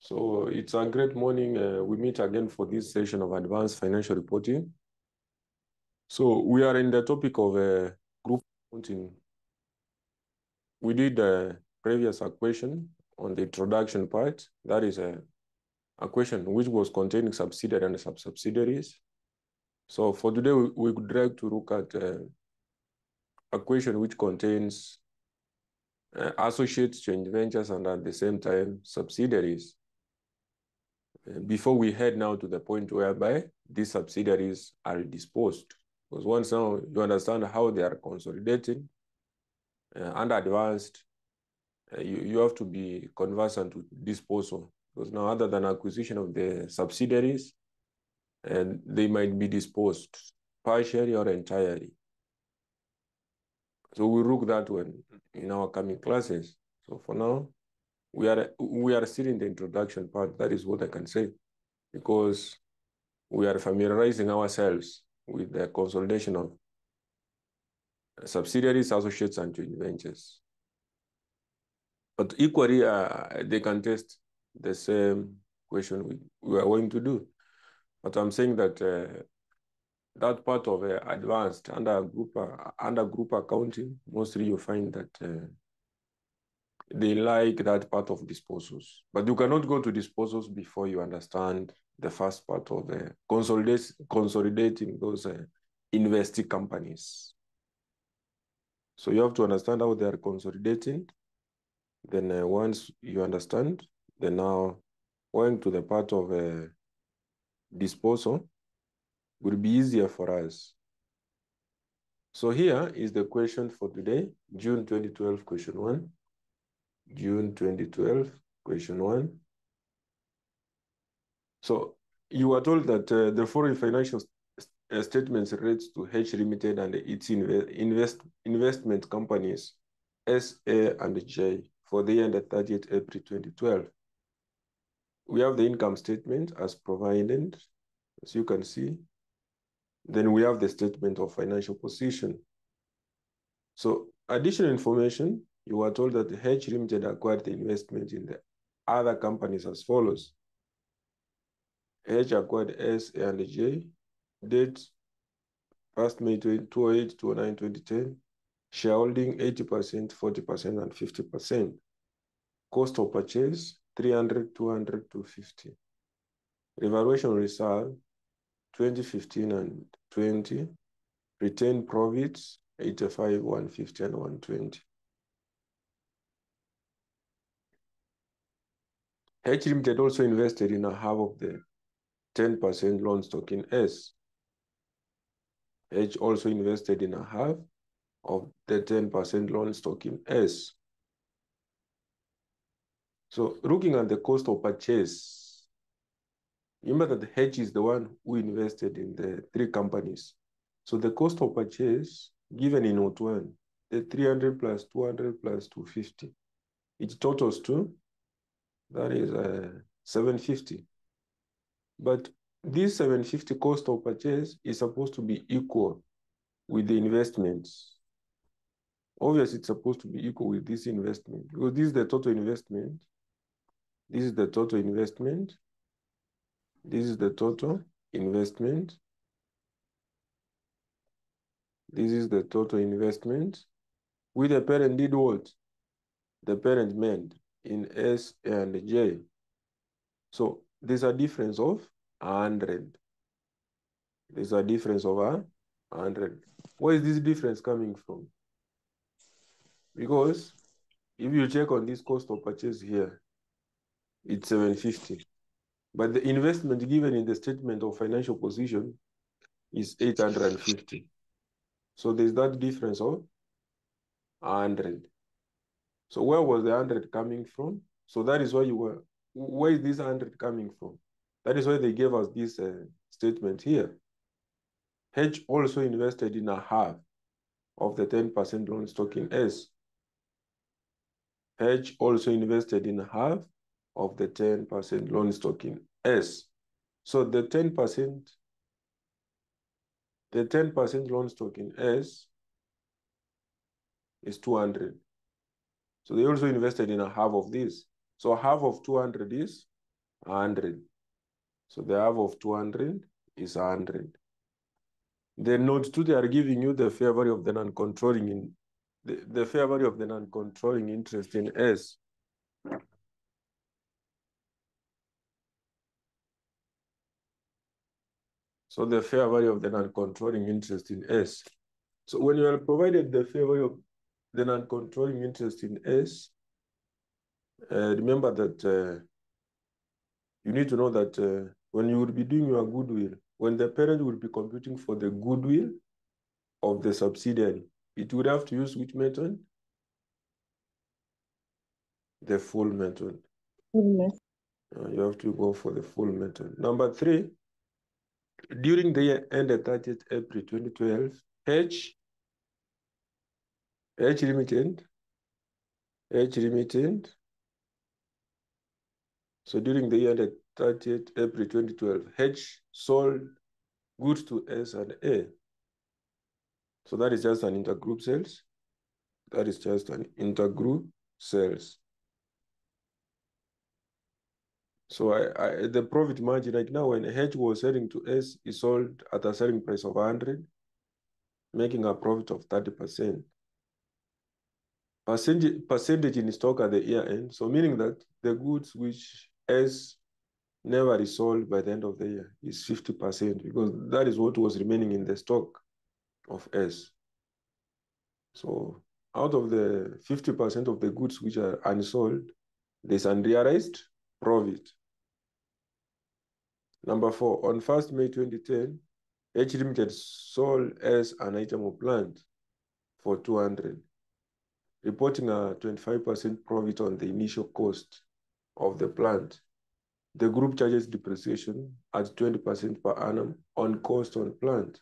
So it's a great morning. We meet again for this session of advanced financial reporting. So we are in the topic of group accounting. We did a previous question on the introduction part. That is a question which was containing subsidiary and sub-subsidiaries. So for today, we would like to look at a question which contains associates, joint ventures, and at the same time, subsidiaries. Before we head now to the point whereby these subsidiaries are disposed. Because once now you understand how they are consolidating and advanced, you have to be conversant with disposal. Because now other than acquisition of the subsidiaries, and they might be disposed partially or entirely. So we'll look that one in our coming classes. So for now, we are still in the introduction part. That is what I can say, because we are familiarizing ourselves with the consolidation of subsidiaries, associates, and joint ventures. But equally, they can test the same question we are going to do. But I'm saying that that part of advanced under group accounting, mostly you find that they like that part of disposals. But you cannot go to disposals before you understand the first part of consolidating those investing companies. So you have to understand how they are consolidating. Then once you understand, then now going to the part of disposal will be easier for us. So here is the question for today, June 2012, question 1. June 2012, question 1. So you were told that the foreign financial statements relates to H Limited and its investment companies, S, A, and J, for the year ended 30th April 2012. We have the income statement as provided, as you can see. Then we have the statement of financial position. So additional information, you were told that the H Limited acquired the investment in the other companies as follows. H acquired S, A, and J. Date 1st May 2008, 2009, 2010. Shareholding 80%, 40%, and 50%. Cost of purchase 300, 200, 250. Revaluation reserve 2015 and 20. Retained profits 85, 150, and 120. H Limited also invested in a half of the 10% loan stock in S. H also invested in a half of the 10% loan stock in S. So looking at the cost of purchase, remember that H is the one who invested in the three companies. So the cost of purchase given in note 1, the 300 plus 200 plus 250, it totals to, that is 750. But this 750 cost of purchase is supposed to be equal with the investments. Obviously, it's supposed to be equal with this investment, because this is the total investment. This is the total investment. This is the total investment. This is the total investment. With the parent did what? The parent made in S and J. So there's a difference of 100. There's a difference of 100. Where is this difference coming from? Because if you check on this cost of purchase here, it's 750. But the investment given in the statement of financial position is 850. So there's that difference of 100. So where was the 100 coming from? So that is why where is this 100 coming from? That is why they gave us this statement here. H also invested in a half of the 10% loan stock in S. H also invested in half of the 10% loan stock in S. So the 10% loan stock in S is 200. So they also invested in a half of this. So half of 200 is 100. So the half of 200 is 100. Then note 2, they are giving you the fair value of the non-controlling the fair value of the non-controlling interest in S. So the fair value of the non-controlling interest in S. So when you are provided the fair value of the non-controlling interest in S, remember that you need to know that when you will be doing your goodwill, when the parent will be computing for the goodwill of the subsidiary, it would have to use which method? The full method. You have to go for the full method. Number 3, during the year ended 30th April 2012, H Limited. So during the year ended 30th April 2012, H sold goods to S and A. So that is just an intergroup sales. That is just an intergroup sales. So the profit margin right now, when H was selling to S, he sold at a selling price of 100, making a profit of 30%. Percentage in stock at the year end, so meaning that the goods which S never is sold by the end of the year is 50%, because that is what was remaining in the stock of S. So out of the 50% of the goods which are unsold, there's unrealized profit. Number 4, on 1st May 2010, H Limited sold S an item of plant for 200, reporting a 25% profit on the initial cost of the plant. The group charges depreciation at 20% per annum on cost on plant.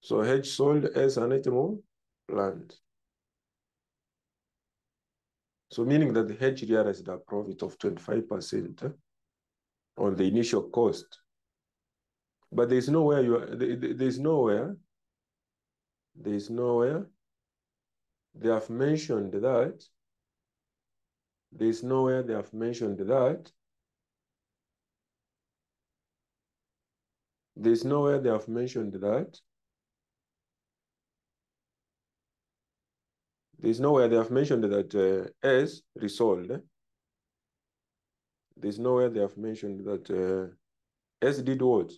So H sold S an item of plant. So meaning that the H realized a profit of 25% on the initial cost. But there's nowhere they have mentioned that. There's nowhere they have mentioned that. There's nowhere they have mentioned that. There's nowhere they have mentioned that S resold. There's nowhere they have mentioned that S did what?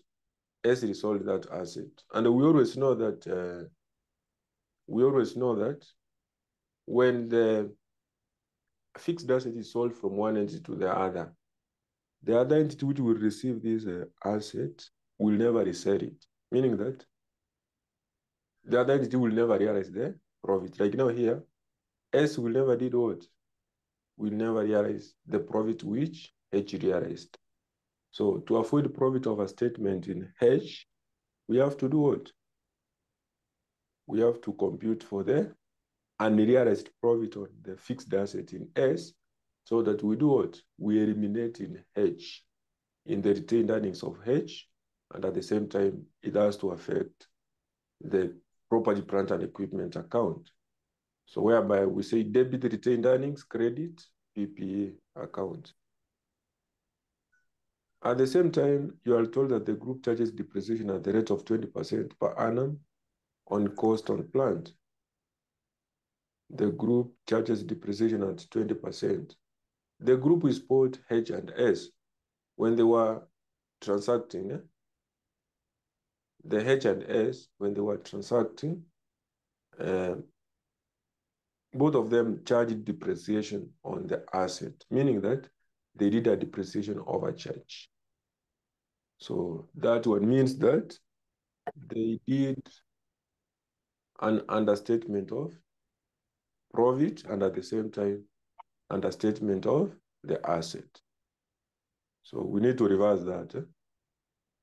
S resold that asset. And we always know that when the fixed asset is sold from one entity to the other entity which will receive this asset will never resell it, meaning that the other entity will never realize the profit. Like now here, S will never did what? Will never realize the profit which H realized. So to avoid profit overstatement in H, we have to do what? We have to compute for the unrealized profit on the fixed asset in S, so that we do what? We eliminate in H, in the retained earnings of H, and at the same time, it has to affect the property, plant, and equipment account. So whereby we say debit retained earnings, credit PPA account. At the same time, you are told that the group charges depreciation at the rate of 20% per annum on cost on plant. The group charges depreciation at 20%. The group is both H and S. When they were transacting, the H and S, when they were transacting, both of them charged depreciation on the asset, meaning that they did a depreciation overcharge. So that one means that they did an understatement of profit and at the same time understatement of the asset. So we need to reverse that.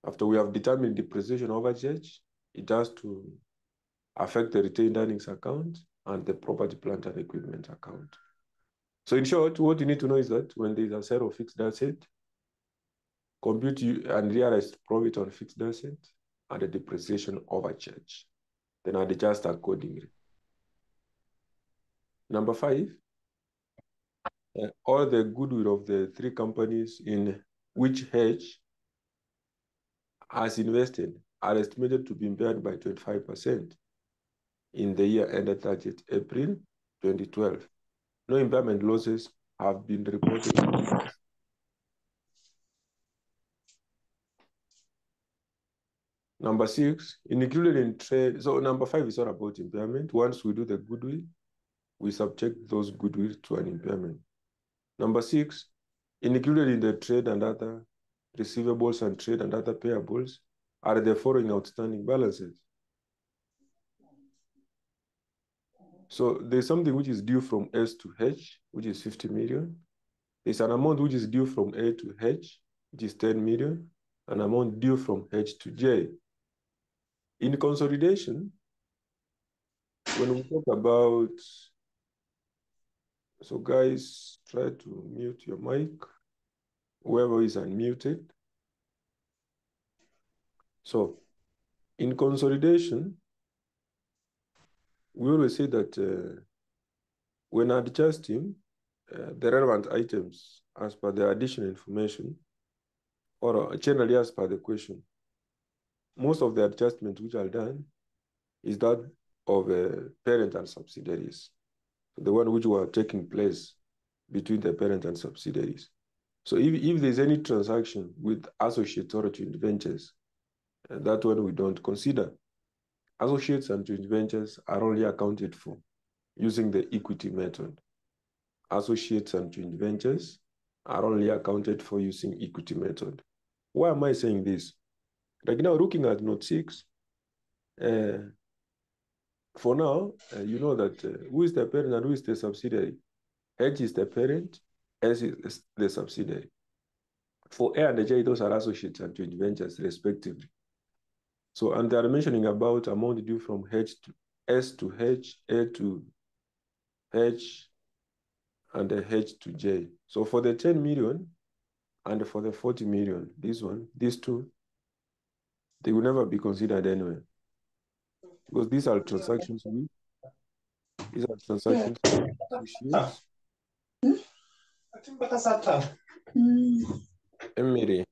After we have determined depreciation overcharge, it has to affect the retained earnings account and the property, plant, and equipment account. So in short, what you need to know is that when there is a sale of fixed asset, compute and realize profit on fixed asset and the depreciation overcharge, then adjust accordingly. Number 5, all the goodwill of the three companies in which H has invested are estimated to be impaired by 25% in the year ended 30th April 2012. No impairment losses have been reported. Number 6, included in trade. So number 5 is all about impairment. Once we do the goodwill, we subject those goodwill to an impairment. Number 6, included in the trade and other receivables and trade and other payables are the following outstanding balances. So there's something which is due from S to H, which is 50 million. There's an amount which is due from A to H, which is 10 million, an amount due from H to J. In consolidation, when we talk about, so guys, try to mute your mic, whoever is unmuted. So in consolidation, we always say that when adjusting the relevant items as per the additional information, or generally as per the question, most of the adjustments which are done is that of parent and subsidiaries, the one which were taking place between the parent and subsidiaries. So if there's any transaction with associates or joint ventures, that one we don't consider. Associates and joint ventures are only accounted for using the equity method. Associates and joint ventures are only accounted for using equity method. Why am I saying this? Like now, looking at note 6, for now, you know that who is the parent and who is the subsidiary? H is the parent, S is the subsidiary. For A and J, those are associates and joint ventures, respectively. So, and they are mentioning about amount due from H to S to H, A to H, and the H to J. So for the 10 million and for the 40 million, these two, they will never be considered anyway. Because these are transactions with associates. Emery,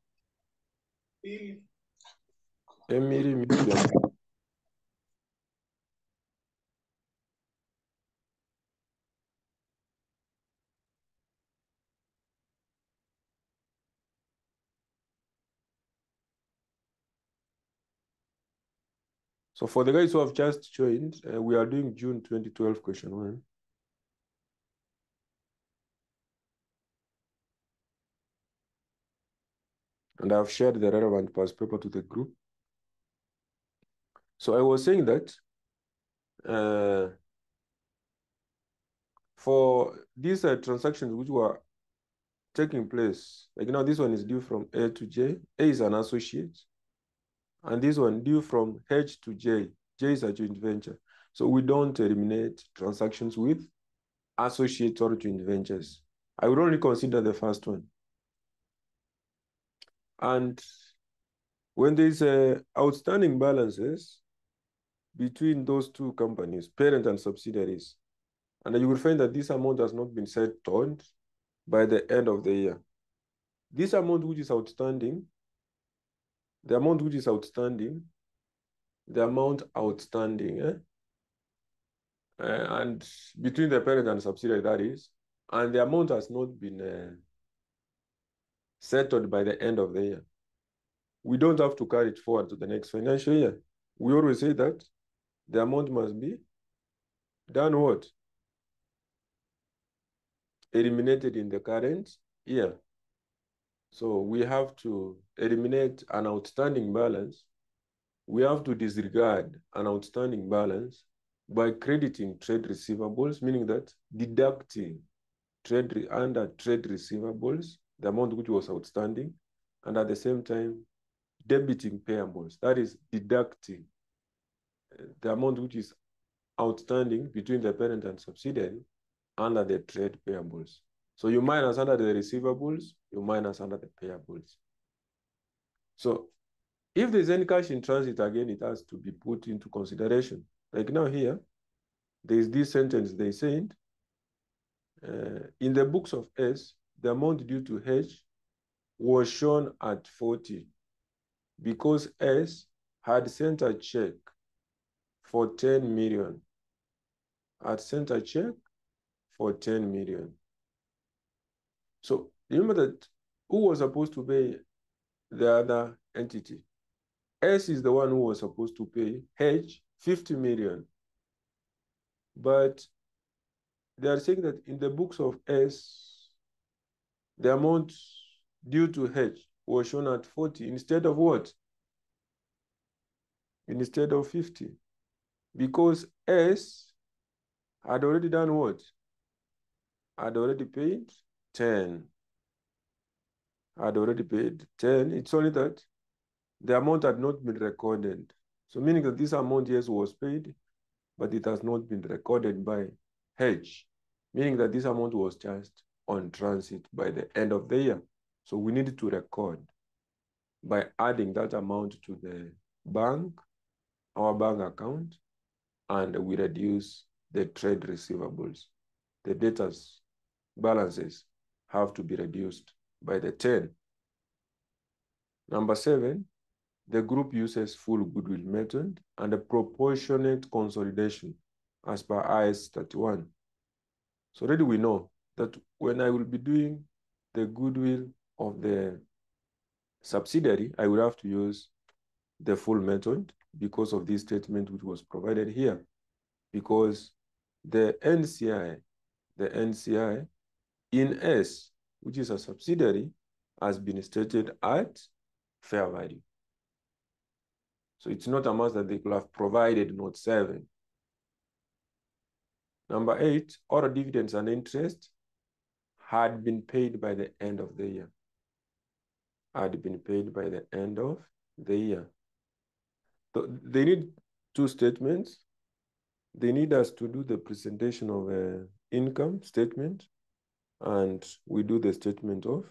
mute. So for the guys who have just joined, we are doing June 2012 question 1. And I've shared the relevant past paper to the group. So I was saying that for these transactions which were taking place, like now this one is due from A to J. A is an associate. And this one due from H to J. J is a joint venture. So we don't eliminate transactions with associates or joint ventures. I would only consider the first one. And when there's outstanding balances between those two companies, parent and subsidiaries, and you will find that this amount has not been settled by the end of the year. This amount which is outstanding, the amount outstanding, and between the parent and subsidiary, that is, and the amount has not been settled by the end of the year. We don't have to carry it forward to the next financial year. We always say that the amount must be done what? Eliminated in the current year. So we have to eliminate an outstanding balance. We have to disregard an outstanding balance by crediting trade receivables, meaning that deducting under trade receivables, the amount which was outstanding, and at the same time, debiting payables. That is deducting the amount which is outstanding between the parent and subsidiary under the trade payables. So you minus under the receivables, you minus under the payables. So if there's any cash in transit, again, it has to be put into consideration. Like now here, there's this sentence they said, in the books of S, the amount due to H was shown at 40 because S had sent a check for 10 million. Had sent a check for 10 million. So remember that who was supposed to pay the other entity? S is the one who was supposed to pay H 50 million. But they are saying that in the books of S, the amount due to H was shown at 40 instead of what? Instead of 50. Because S had already done what? Had already paid 10. Had already paid 10. It's only that the amount had not been recorded. So meaning that this amount, yes, was paid, but it has not been recorded by H, meaning that this amount was charged on transit by the end of the year. So we need to record by adding that amount to the bank, our bank account, and we reduce the trade receivables. The debtors balances have to be reduced by the 10. Number 7, the group uses full goodwill method and a proportionate consolidation as per IS 31. So already we know that when I will be doing the goodwill of the subsidiary, I will have to use the full method because of this statement which was provided here. Because the NCI in S, which is a subsidiary, has been stated at fair value. So it's not a must that they could have provided note 7. Number 8, all dividends and interest had been paid by the end of the year. Had been paid by the end of the year. So they need 2 statements. They need us to do the presentation of an income statement, and we do the statement of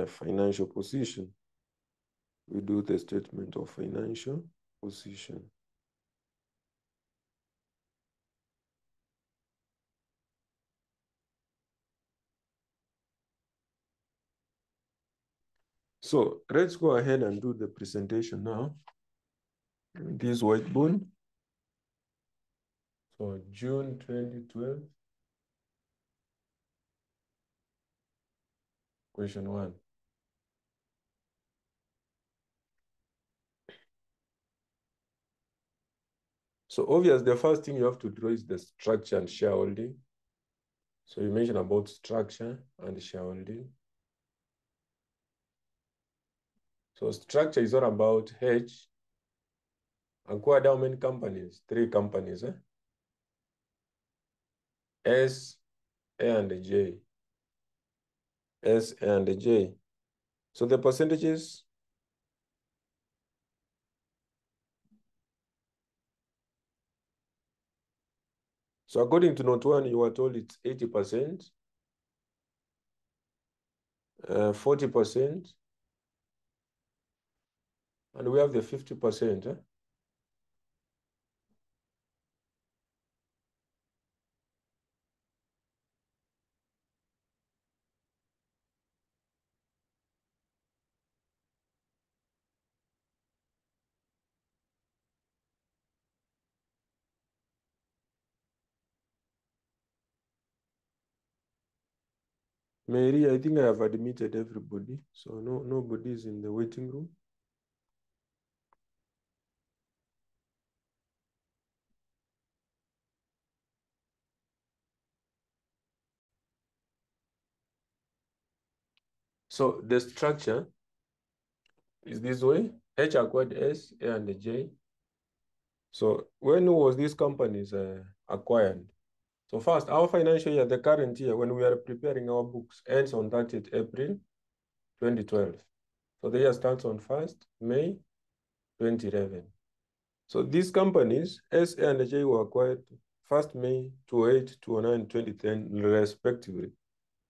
financial position. We do the statement of financial position. So let's go ahead and do the presentation now. This whiteboard. So June 2012, question 1. So obviously, the first thing you have to draw is the structure and shareholding. So you mentioned about structure and shareholding. So structure is all about H. Acquired how many companies? 3 companies. S, A, and J. S, A, and J. So the percentages. So according to note 1, you were told it's 80%, 40%, and we have the 50%. Mary, I think I have admitted everybody, so nobody is in the waiting room. So the structure is this way. H acquired S, A, and J. So when was these companies acquired? So first, our financial year, the current year, when we are preparing our books, ends on 30th April 2012. So the year starts on 1st May 2011. So these companies, S, A, and J, were acquired 1st May 2008, 2009, 2010, respectively.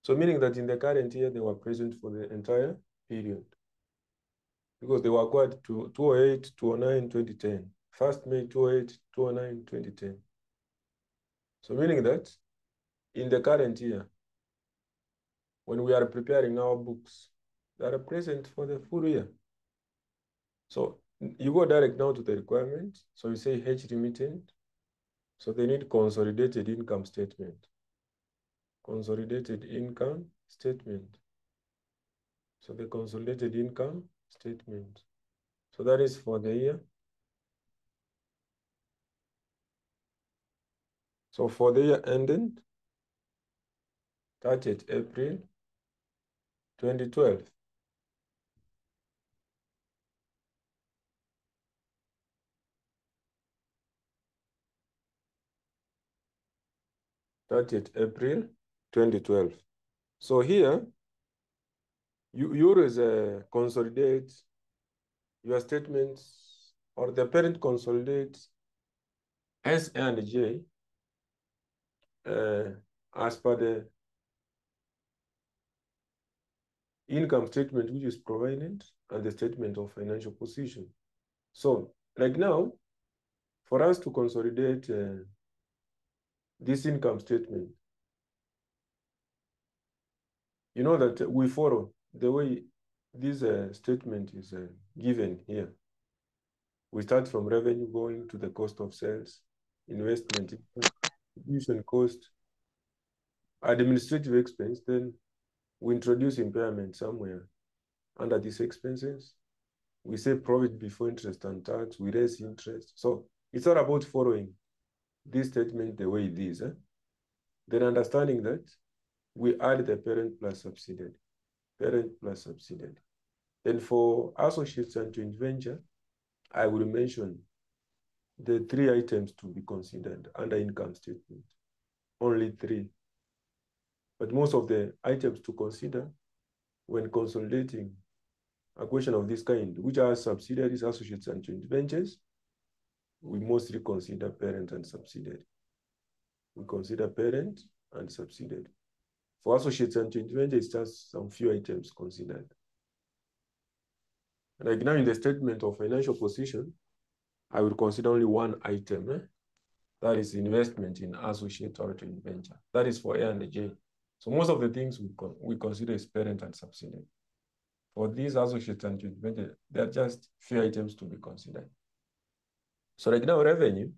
So meaning that in the current year, they were present for the entire period. Because they were acquired to 2008, 2009, 2010. 1st May 2008, 2009, 2010. So meaning that in the current year, when we are preparing our books, they are present for the full year. So you go direct now to the requirement. So you say H remittent. So they need consolidated income statement. Consolidated income statement. So the consolidated income statement. So that is for the year. So for the year ending 30th April 2012. April 2012. So here, you always consolidate your statements, or the parent consolidates S and J as per the income statement which is provided and the statement of financial position. So like now, for us to consolidate this income statement, you know that we follow the way this statement is given here. We start from revenue going to the cost of sales, investment, distribution cost, administrative expense, then we introduce impairment somewhere under these expenses. We say profit before interest and tax, we raise interest. So it's all about following this statement the way it is. Then understanding that we add the parent plus subsidiary, parent plus subsidiary. Then for associates and joint venture, I will mention the 3 items to be considered under income statement, only 3. But most of the items to consider when consolidating a question of this kind, which are subsidiaries, associates, and joint ventures, we mostly consider parent and subsidiary. We consider parent and subsidiary. For associates and joint ventures, just some few items considered. Like now in the statement of financial position, I will consider only 1 item. That is investment in associate or joint venture. That is for A and J. So most of the things we consider is parent and subsidiary. For these associates and joint venture, there are just few items to be considered. So like now revenue,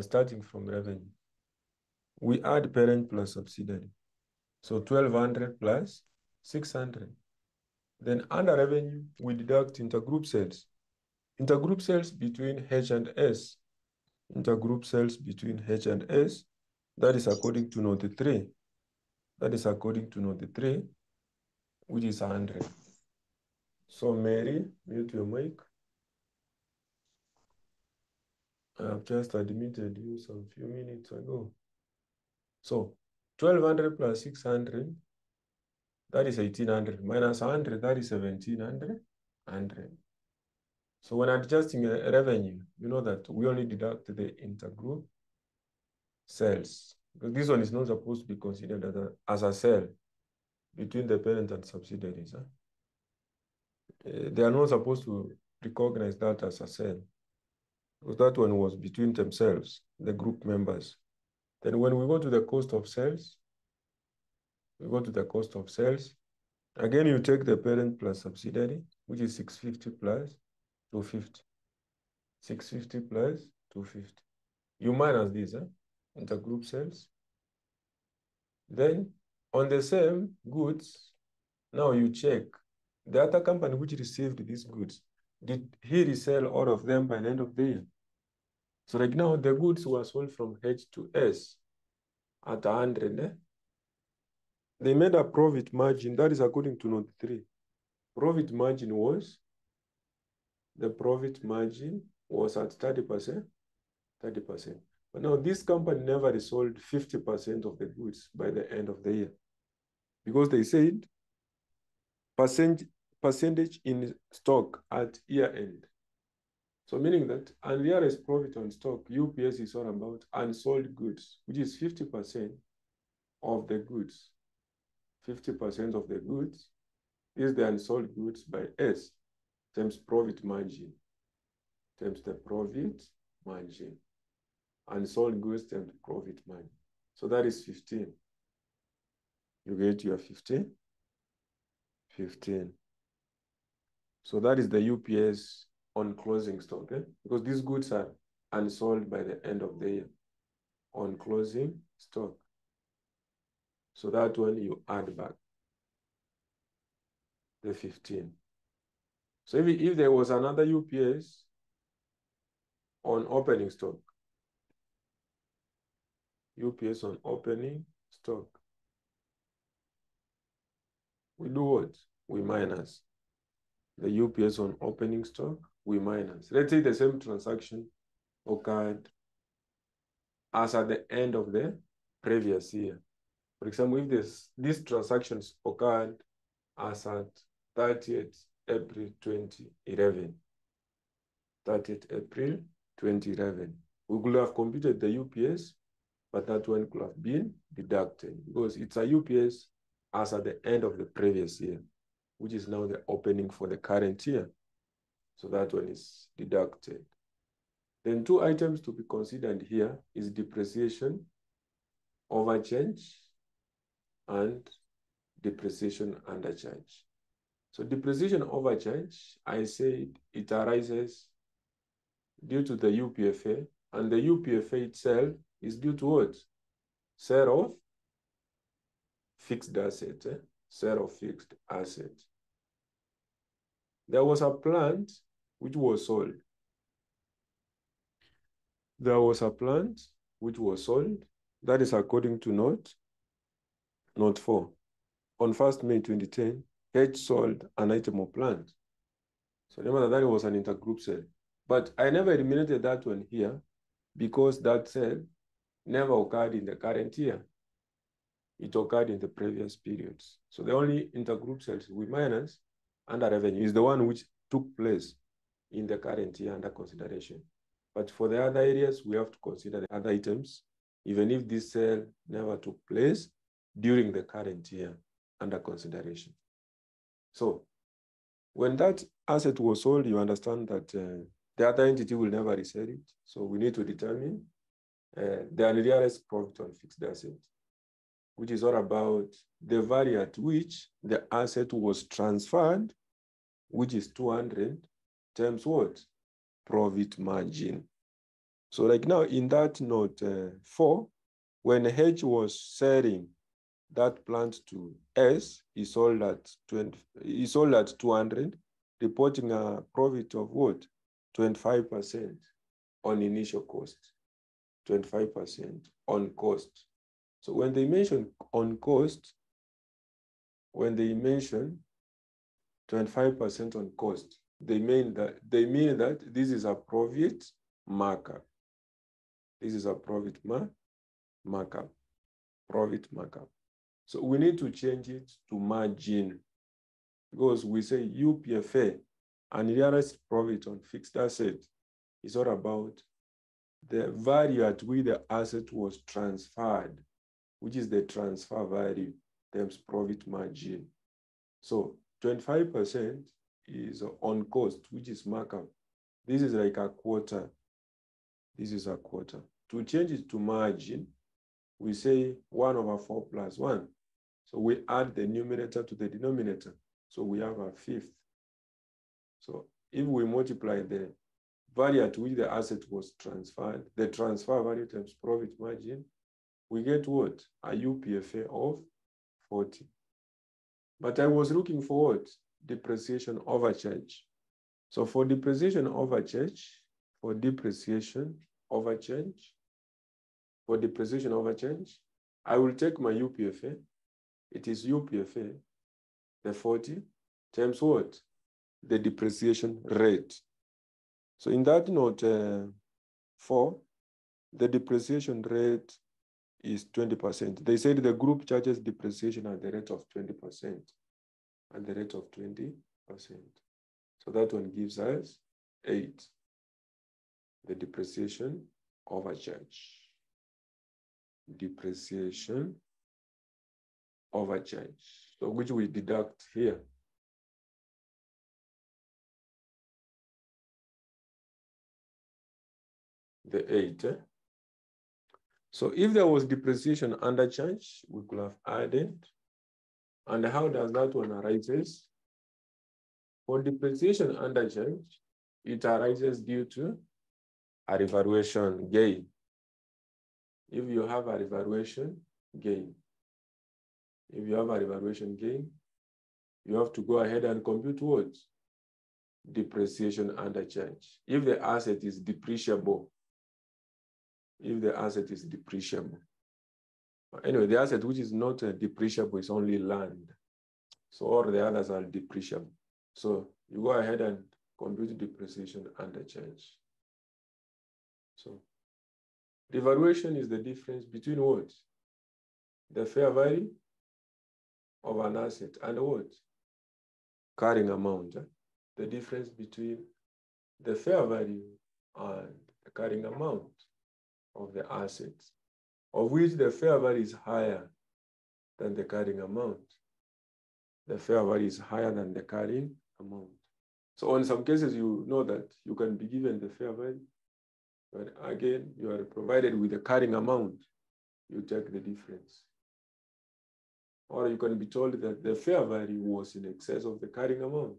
starting from revenue, we add parent plus subsidiary. So 1,200 plus 600. Then under revenue, we deduct intergroup sales. Intergroup sales between H and S. Intergroup sales between H and S. That is according to note 3. That is according to note 3, which is 100. So Mary, mute your mic. I have just admitted you some few minutes ago. So 1,200 plus 600, that is 1,800. Minus 100, that is 1,700. 100. So when adjusting revenue, you know that we only deduct the intergroup sales. Because this one is not supposed to be considered as a sale between the parent and subsidiaries. They are not supposed to recognize that as a sale. Because that one was between themselves, the group members. Then when we go to the cost of sales, again, you take the parent plus subsidiary, which is 650 plus 250. 650 plus 250. You minus this, intergroup sales. Then on the same goods, now you check the other company which received these goods. Did he resell all of them by the end of the year? So like now the goods were sold from H to S at 100. They made a profit margin, that is according to note 3. Profit margin was, the profit margin was at 30%. 30%. But now this company never sold 50% of the goods by the end of the year, because they said percentage in stock at year end. So meaning that unrealized profit on stock, UPS is all about unsold goods, which is 50% of the goods. 50% of the goods is the unsold goods by S times profit margin, times the profit margin. Unsold goods times profit margin. So that is 15. You get your 15. So that is the UPS on closing stock, because these goods are unsold by the end of the year on closing stock. So that one you add back the 15. So if there was another UPS on opening stock, UPS on opening stock, we do what? We minus. The UPS on opening stock, we minus. Let's say the same transaction occurred as at the end of the previous year. For example, if these transactions occurred as at 30th April 2011, 30th April 2011, we could have computed the UPS, but that one could have been deducted because it's a UPS as at the end of the previous year, which is now the opening for the current year. So that one is deducted. Then two items to be considered here is depreciation, overchange, and depreciation undercharge. So depreciation overcharge, I said it arises due to the UPFA, and the UPFA itself is due to what? Sale of fixed asset, sale of fixed asset. There was a plant which was sold. There was a plant which was sold. That is according to note 4. On 1st May 2010, H sold an item of plant. So remember that was an intergroup sale. But I never eliminated that one here because that sale never occurred in the current year. It occurred in the previous periods. So the only intergroup sales we minus under revenue is the one which took place in the current year under consideration. But for the other areas, we have to consider the other items, even if this sale never took place during the current year under consideration. So when that asset was sold, you understand that the other entity will never resell it. So we need to determine the unrealized profit on fixed asset, which is all about the value at which the asset was transferred, which is 200 times what? Profit margin. So like now in that note 4, when H was selling that plant to S, he sold at 200, reporting a profit of what? 25% on initial cost, 25% on cost. So when they mention on cost, when they mention 25% on cost, they mean that this is a profit markup. This is a profit markup. Profit markup. So we need to change it to margin because we say UPFA, unrealized profit on fixed asset, is all about the value at which the asset was transferred, which is the transfer value times profit margin. So 25% is on cost, which is markup. This is like a quarter. This is a quarter. To change it to margin, we say 1/4 plus 1. So we add the numerator to the denominator. So we have a fifth. So if we multiply the value at which the asset was transferred, the transfer value times profit margin, we get what? A UPFA of 40. But I was looking for what? Depreciation overcharge. So for depreciation overcharge, I will take my UPFA. It is UPFA, the 40, times what? The depreciation rate. So in that note 4, the depreciation rate is 20%. They said the group charges depreciation at the rate of 20%. At the rate of 20%. So that one gives us 8. The depreciation overcharge. Depreciation overcharge. So which we deduct here. The 8. So if there was depreciation under change, we could have added. And how does that one arises? For depreciation under change, it arises due to a revaluation gain. If you have a revaluation gain, you have to go ahead and compute what? Depreciation under change. If the asset is depreciable, Anyway, the asset which is not depreciable is only land. So all the others are depreciable. So you go ahead and compute depreciation under change. So revaluation is the difference between what? The fair value of an asset and what? Carrying amount. The difference between the fair value and the carrying amount of the assets, of which the fair value is higher than the carrying amount. The fair value is higher than the carrying amount. So in some cases, you know that you can be given the fair value, but again, you are provided with the carrying amount. You take the difference. Or you can be told that the fair value was in excess of the carrying amount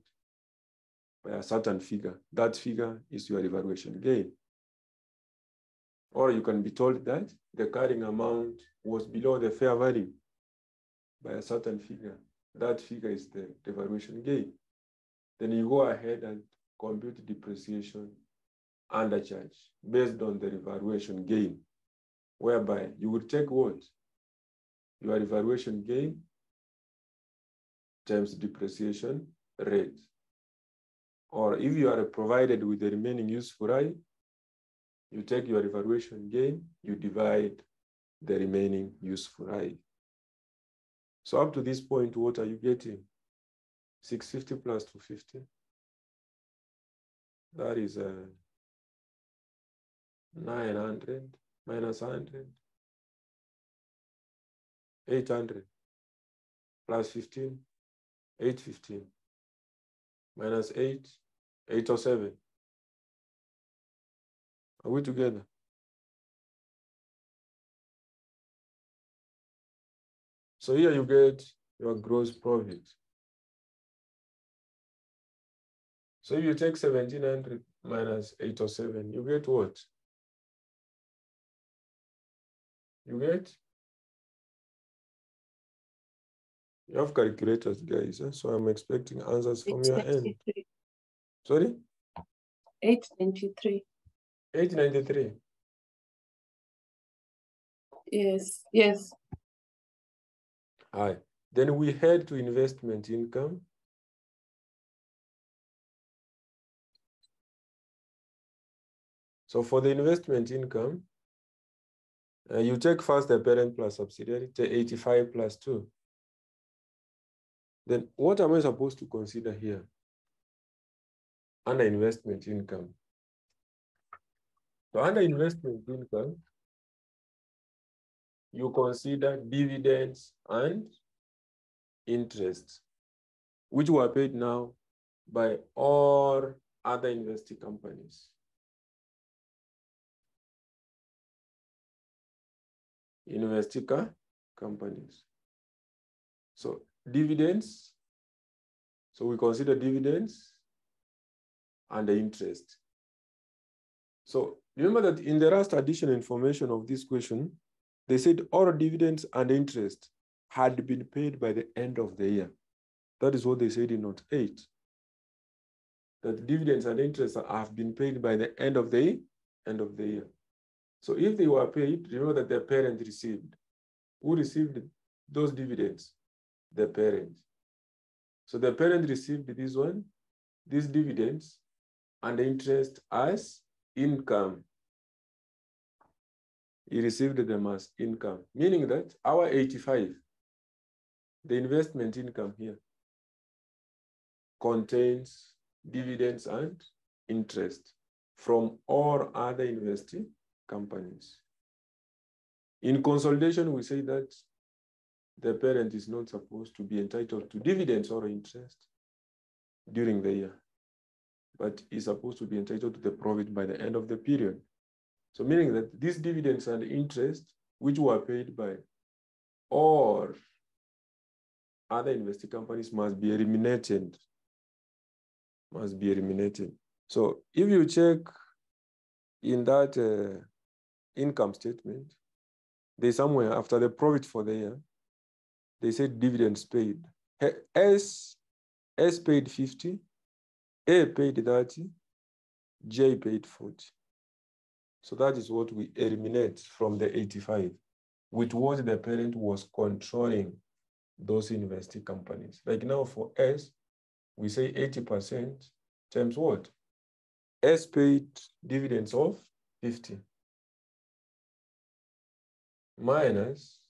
by a certain figure. That figure is your revaluation gain. Or you can be told that the carrying amount was below the fair value by a certain figure. That figure is the revaluation gain. Then you go ahead and compute depreciation under charge based on the revaluation gain, whereby you would take what? Your revaluation gain times depreciation rate. Or if you are provided with the remaining useful life, you take your revaluation gain, you divide the remaining useful life. So up to this point, what are you getting? 650 plus 250. That is 900 minus 100. 800 plus 15, 815 minus 8, 807. Are we together? So here you get your gross profit. So if you take 1700 minus 807, you get what? You have calculators, guys, so I'm expecting answers from your end. Sorry? 893. 893. Yes. All right. Then we head to investment income. So for the investment income, you take first the parent plus subsidiary, 85 plus 2. Then what am I supposed to consider here under investment income? So under investment income, you consider dividends and interest, which were paid now by all other investing companies. Investing companies. So dividends, so we consider dividends and the interest. So remember that in the last additional information of this question, they said all dividends and interest had been paid by the end of the year. That is what they said in note 8. That dividends and interest have been paid by the end of the year. So if they were paid, remember that the parent received. Who received those dividends? The parent. So the parent received these dividends and the interest as income. He received them as income, meaning that our 85, the investment income here, contains dividends and interest from all other investing companies. In consolidation, we say that the parent is not supposed to be entitled to dividends or interest during the year, but is supposed to be entitled to the profit by the end of the period. So meaning that these dividends and interest which were paid by or other investing companies must be eliminated. So if you check in that income statement, there's somewhere after the profit for the year, they said dividends paid. S paid 50, A paid 30, J paid 40. So that is what we eliminate from the 85, with what the parent was controlling those investing companies. Like now for S, we say 80% times what? S paid dividends of 50 minus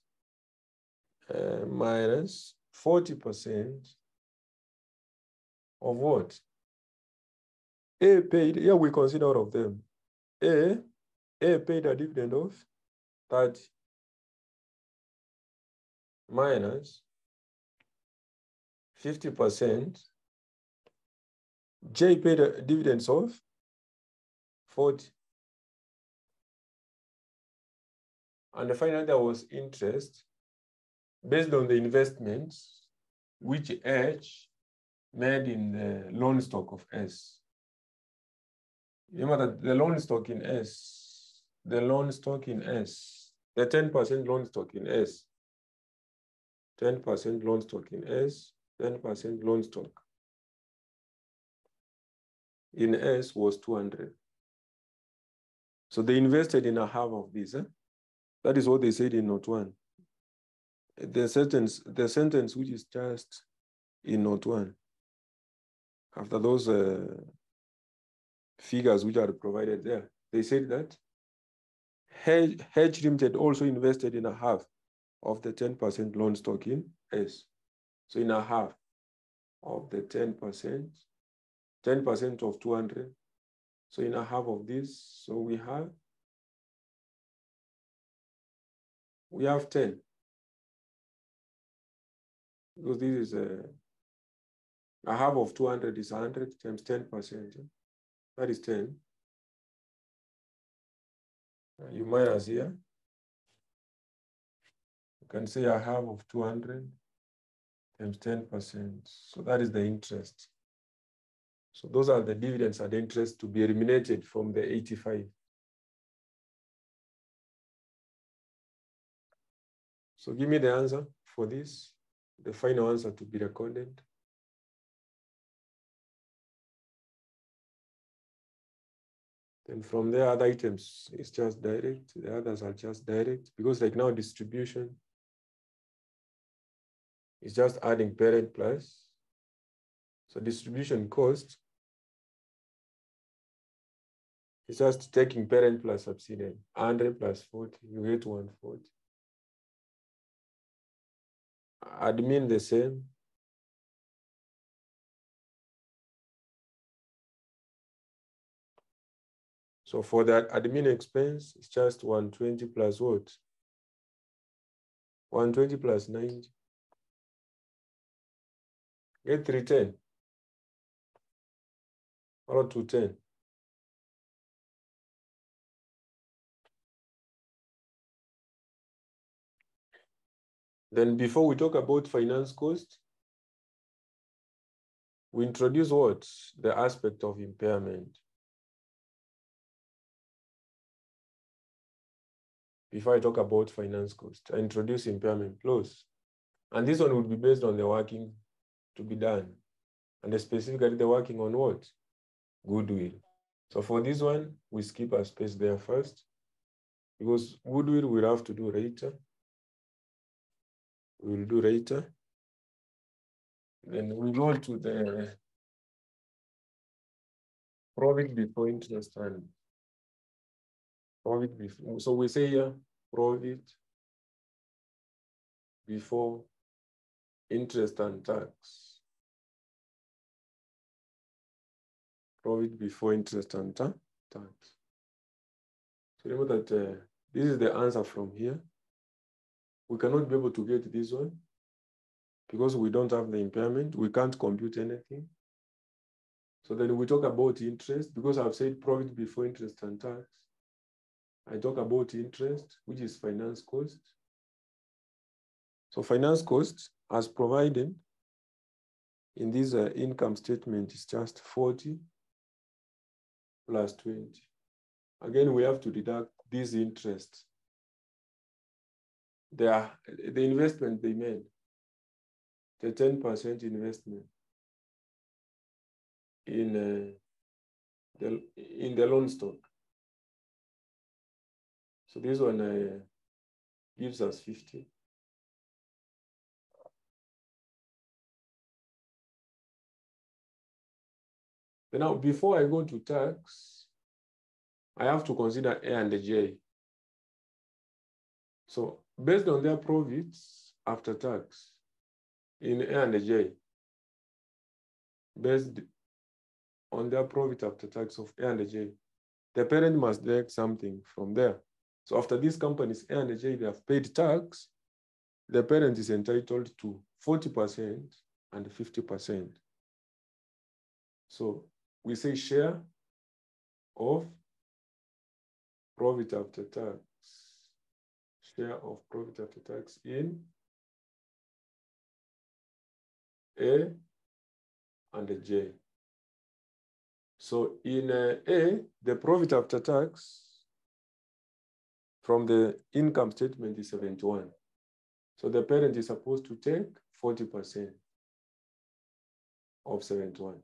40% of what? A paid, here we consider all of them. A paid a dividend of 30 minus 50%. J paid a dividends of 40. And finally, there was interest based on the investments which H made in the loan stock of S. Remember that the loan stock in S, the 10% loan stock in S, 10% loan stock in S, 10% loan stock in S was 200. So they invested in a half of this. That is what they said in note 1. The sentence which is just in note 1, after those figures which are provided there, they said that H Limited also invested in a half of the 10% loan stock in S. So in a half of the 10% of 200. So in a half of this, so we have 10. Because this is a half of 200 is 100 times 10%. That is 10. You minus here. You can say a half of 200 times 10%. So that is the interest. So those are the dividends and interest to be eliminated from the 85. So give me the answer for this, the final answer to be recorded. Then from there, other items is just direct. The others are just direct because like now distribution is just adding parent plus. So distribution cost is just taking parent plus subsidiary. 100 plus 40, you get 140. Admin the same. So for that admin expense, it's just 120 plus what? 120 plus 90. Get 310. Or 210. Then before we talk about finance cost, we introduce what? The aspect of impairment. Before I talk about finance cost, I introduce impairment clause. And this one would be based on the working to be done. And specifically the working on what? Goodwill. So for this one, we skip a space there first because goodwill we'll have to do later. We'll do later. Then we go to the profit before interest and profit before. So we say here, profit before interest and tax. Profit before interest and tax. So remember that this is the answer from here. We cannot be able to get this one because we don't have the impairment. We can't compute anything. So then we talk about interest because I've said profit before interest and tax. I talk about interest, which is finance cost. So finance cost, as provided in this income statement, is just 40 plus 20. Again, we have to deduct this interest. The investment they made, the 10% investment in the loan stock. So this one gives us 50. Then now, before I go to tax, I have to consider A and J. So based on their profits after tax in A and J, based on their profit after tax of A and J, the parent must take something from there. So after these companies, A and J, they have paid tax, the parent is entitled to 40% and 50%. So we say share of profit after tax, share of profit after tax in A and J. So in A, the profit after tax from the income statement is 71. So the parent is supposed to take 40% of 71.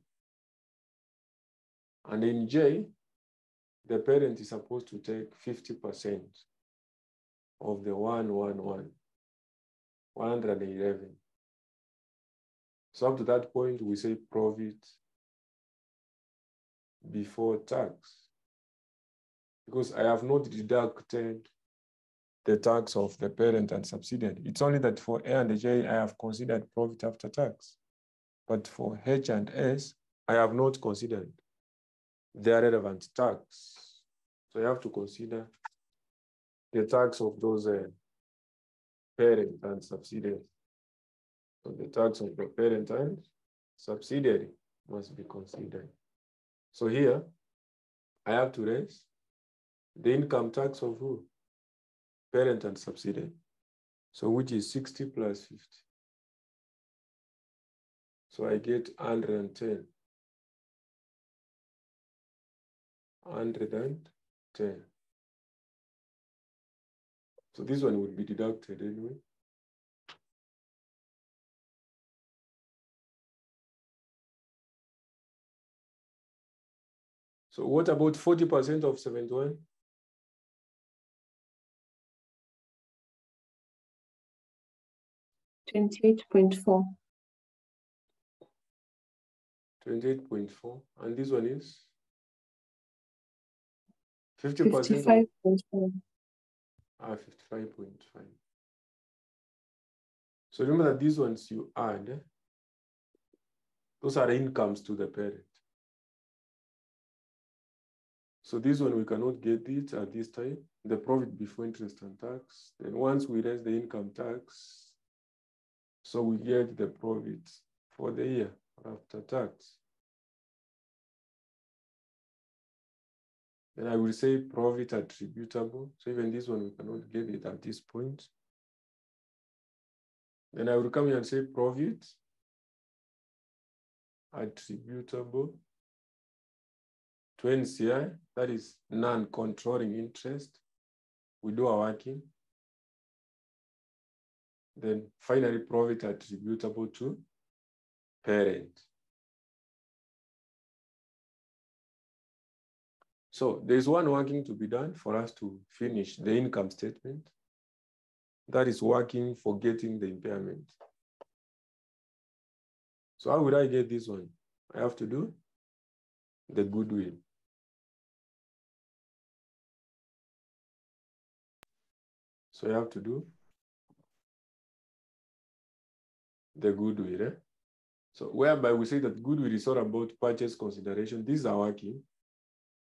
And in J, the parent is supposed to take 50% of the 111. So up to that point, we say profit before tax, because I have not deducted the tax of the parent and subsidiary. It's only that for A and J, I have considered profit after tax. But for H and S, I have not considered their relevant tax. So you have to consider the tax of those parent and subsidiary. So the tax of the parent and subsidiary must be considered. So here, I have to raise the income tax of who? Parent and subsidiary. So which is 60 plus 50. So I get 110. 110. So this one will be deducted anyway. So what about 40% of 71? 28.4. 28.4. And this one is 50% of 55.4. 55.5. So remember that these ones you add, those are incomes to the parent. So this one we cannot get it at this time, the profit before interest and tax. Then once we raise the income tax, so we get the profit for the year after tax. Then I will say profit attributable. So even this one, we cannot get it at this point. Then I will come here and say profit attributable to NCI, that is non-controlling interest. We do our working. Then finally, profit attributable to parent. So there's one working to be done for us to finish the income statement. That is working for getting the impairment. So how would I get this one? I have to do the goodwill. So I have to do the goodwill. So whereby we say that goodwill is all about purchase consideration. These are working.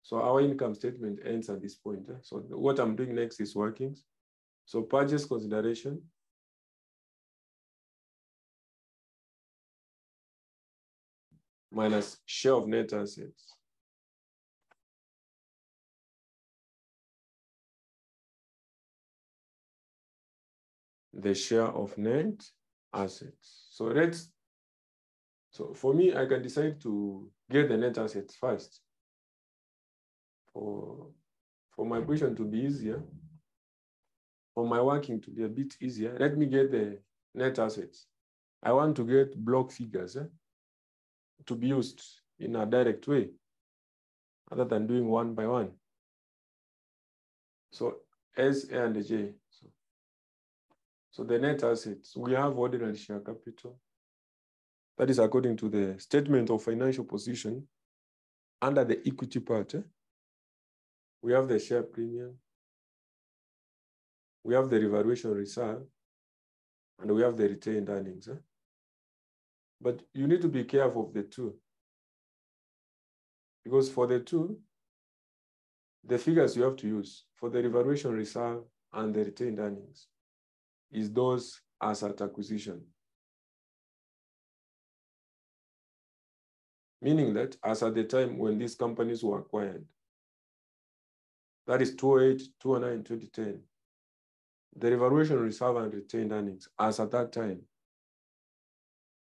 So our income statement ends at this point. So what I'm doing next is workings. So purchase consideration minus share of net assets. the share of net assets. So for me, I can decide to get the net assets first. For my equation to be easier, for my working to be a bit easier, let me get the net assets. I want to get block figures to be used in a direct way, other than doing one by one. So S, A, and J. So the net assets, we have ordinary share capital. That is according to the statement of financial position. Under the equity part, we have the share premium, we have the revaluation reserve, and we have the retained earnings. But you need to be careful of the two, because for the two, the figures you have to use for the revaluation reserve and the retained earnings is those as at acquisition. Meaning that as at the time when these companies were acquired, that is 2008, 2009, 2010, the revaluation reserve and retained earnings as at that time.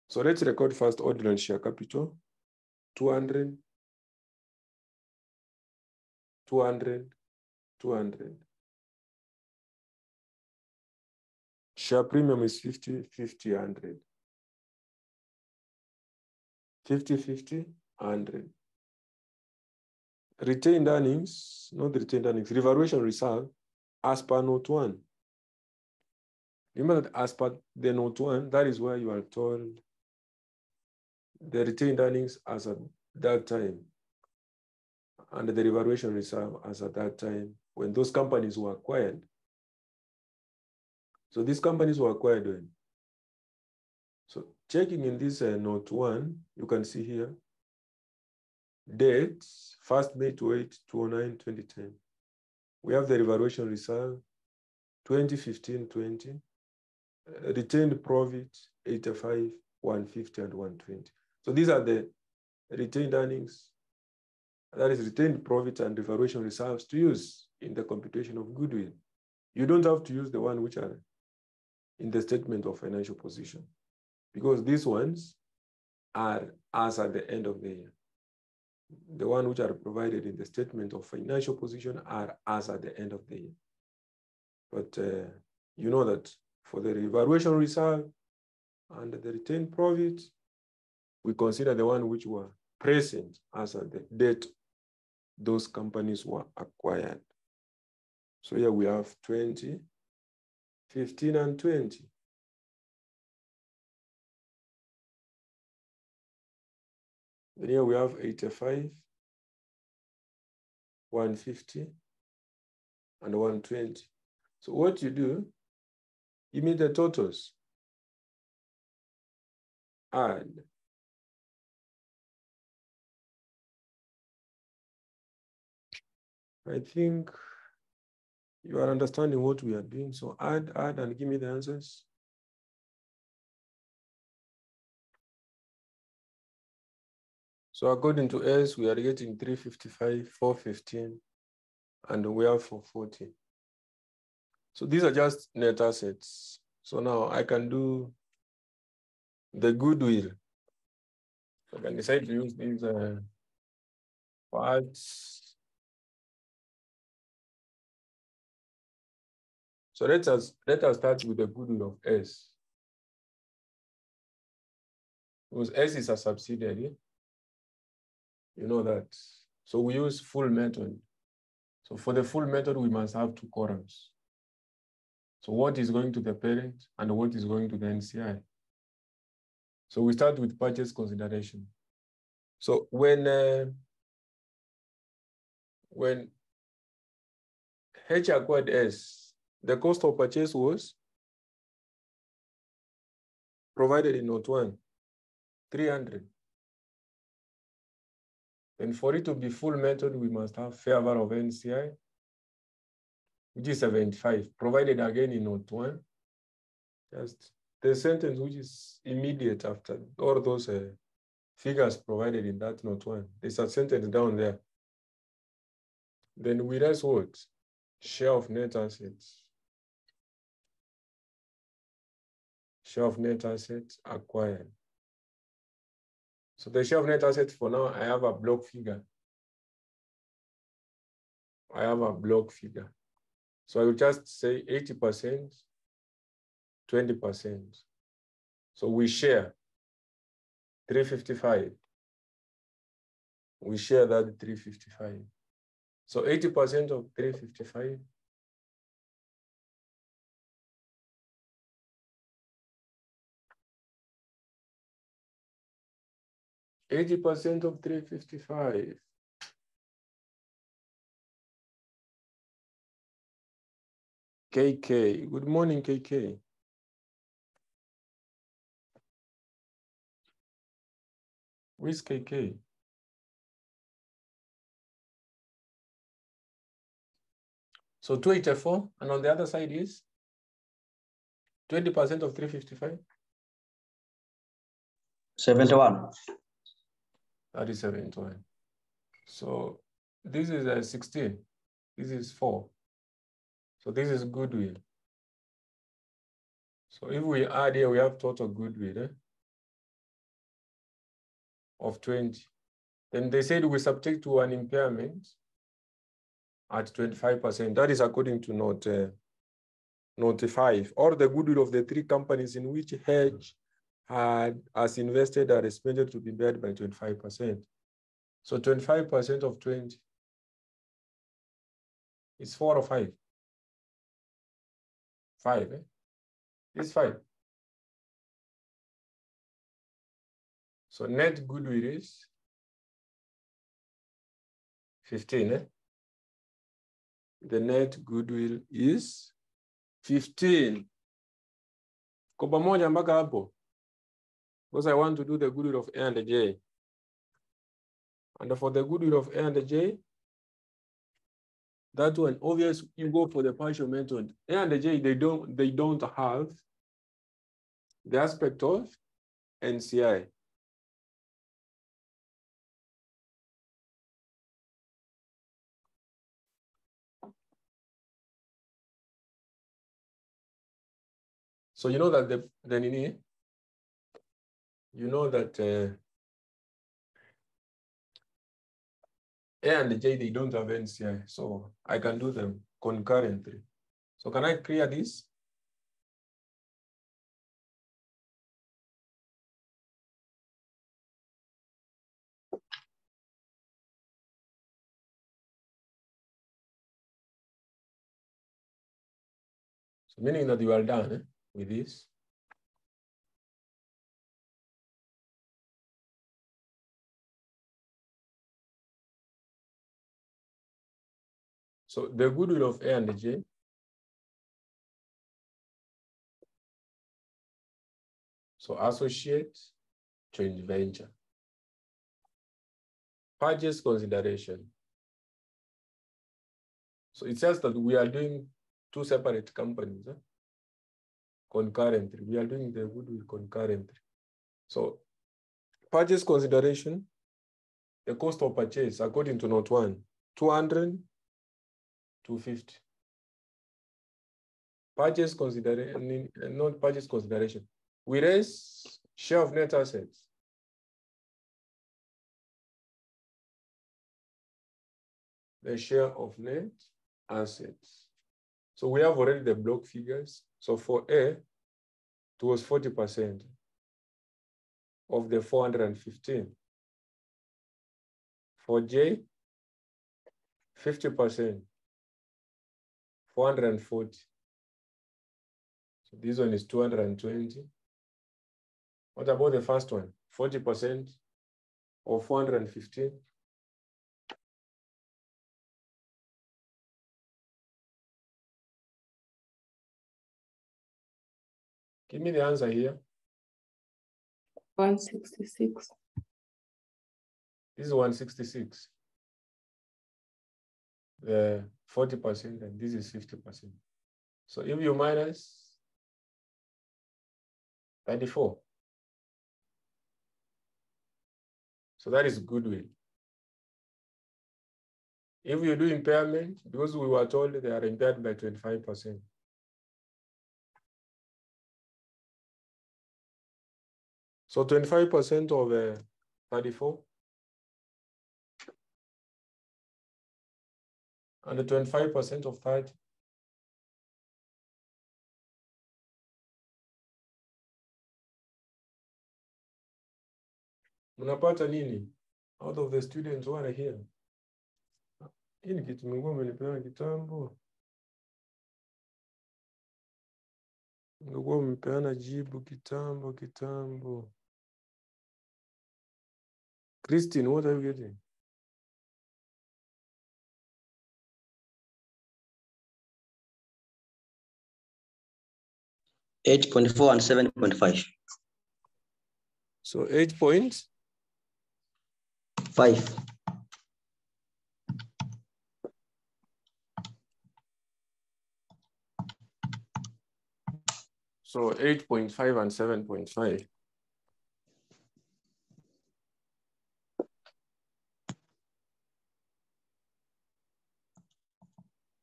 So let's record first ordinary share capital, 200, 200, 200. Share premium is 50, 50, 100. 50, 50, 100. Retained earnings, not the retained earnings, revaluation reserve as per note 1. Remember that as per the note 1, that is where you are told the retained earnings as at that time and the revaluation reserve as at that time when those companies were acquired. So these companies were acquired when? So checking in this note 1, you can see here, dates, 1st May 2008, 2009, 2010. We have the revaluation reserve, 2015, 20. Retained profit, 85, 150, and 120. So these are the retained earnings, that is retained profit and revaluation reserves to use in the computation of goodwill. You don't have to use the one which are in the statement of financial position, because these ones are as at the end of the year. The ones which are provided in the statement of financial position are as at the end of the year. But you know that for the revaluation reserve and the retained profit, we consider the one which were present as at the date those companies were acquired. So here we have 20, 15, and 20. Then here we have 85, 150, and 120. So what you do, give me the totals. Add. I think you are understanding what we are doing. So add, and give me the answers. So according to S, we are getting 355, 415, and we have 440. So these are just net assets. So now I can do the goodwill. So I can decide to use these parts. So let us start with the goodwill of S. Because S is a subsidiary. You know that. So we use full method. So for the full method, we must have two columns. So what is going to the parent and what is going to the NCI? So we start with purchase consideration. So when H acquired S, the cost of purchase was provided in note 1, 300. And for it to be full method, we must have fair value of NCI, which is 75, provided again in note 1. Just the sentence which is immediate after all those figures provided in that note 1. There's a sentence down there. Then we raise what? Share of net assets. Share of net assets acquired. So the share of net assets for now, I have a block figure. I have a block figure. So I will just say 80%, 20%. So we share 355. We share that 355. So 80% of 355. $80 of 355. KK, good morning, KK. Who is KK? So 284, and on the other side is 20% of 355? 71. That is 71. So this is a 16. This is 4. So this is goodwill. So if we add here, we have total goodwill of 20. Then they said we subject to an impairment at 25%. That is according to note 5. Or the goodwill of the three companies in which Hedge has invested are estimated to be impaired by 25%. So 25% of 20 is 4 or 5? 5, eh? It's 5. So net goodwill is 15, eh? The net goodwill is 15. Kwa pamoja mpaka hapo. Because I want to do the goodwill of A and J. And for the goodwill of A and J, that one, obvious, you go for the partial method. A and J, they don't have the aspect of NCI. So you know that you know that A and J, they don't have NCI. So I can do them concurrently. So can I clear this? So meaning that you are done with this. So the goodwill of A and J, so associate, joint venture. Purchase consideration. So it says that we are doing two separate companies concurrently. We are doing the goodwill concurrently. So purchase consideration, the cost of purchase according to note 1, 200, 250. Purchase consideration, not purchase consideration. We raise share of net assets. The share of net assets. So we have already the block figures. So for A, it was 40% of the 415. For J, 50%, 440. So this one is 220. What about the first one? 40% of 415. Give me the answer here. 166. This is 166. The 40%, and this is 50%. So if you minus 34. So that is goodwill. If you do impairment, because we were told they are impaired by 25%. So 25% of 34. And the 25% of 30. Mnapata nini? Out of the students who are here. Hii ni kitu Mungu amenipewa kitambo. Mungu amepeana jibu kitambo. Christine, what are you getting? 8.4 and 7.5. So 8.5. So 8.5 and 7.5.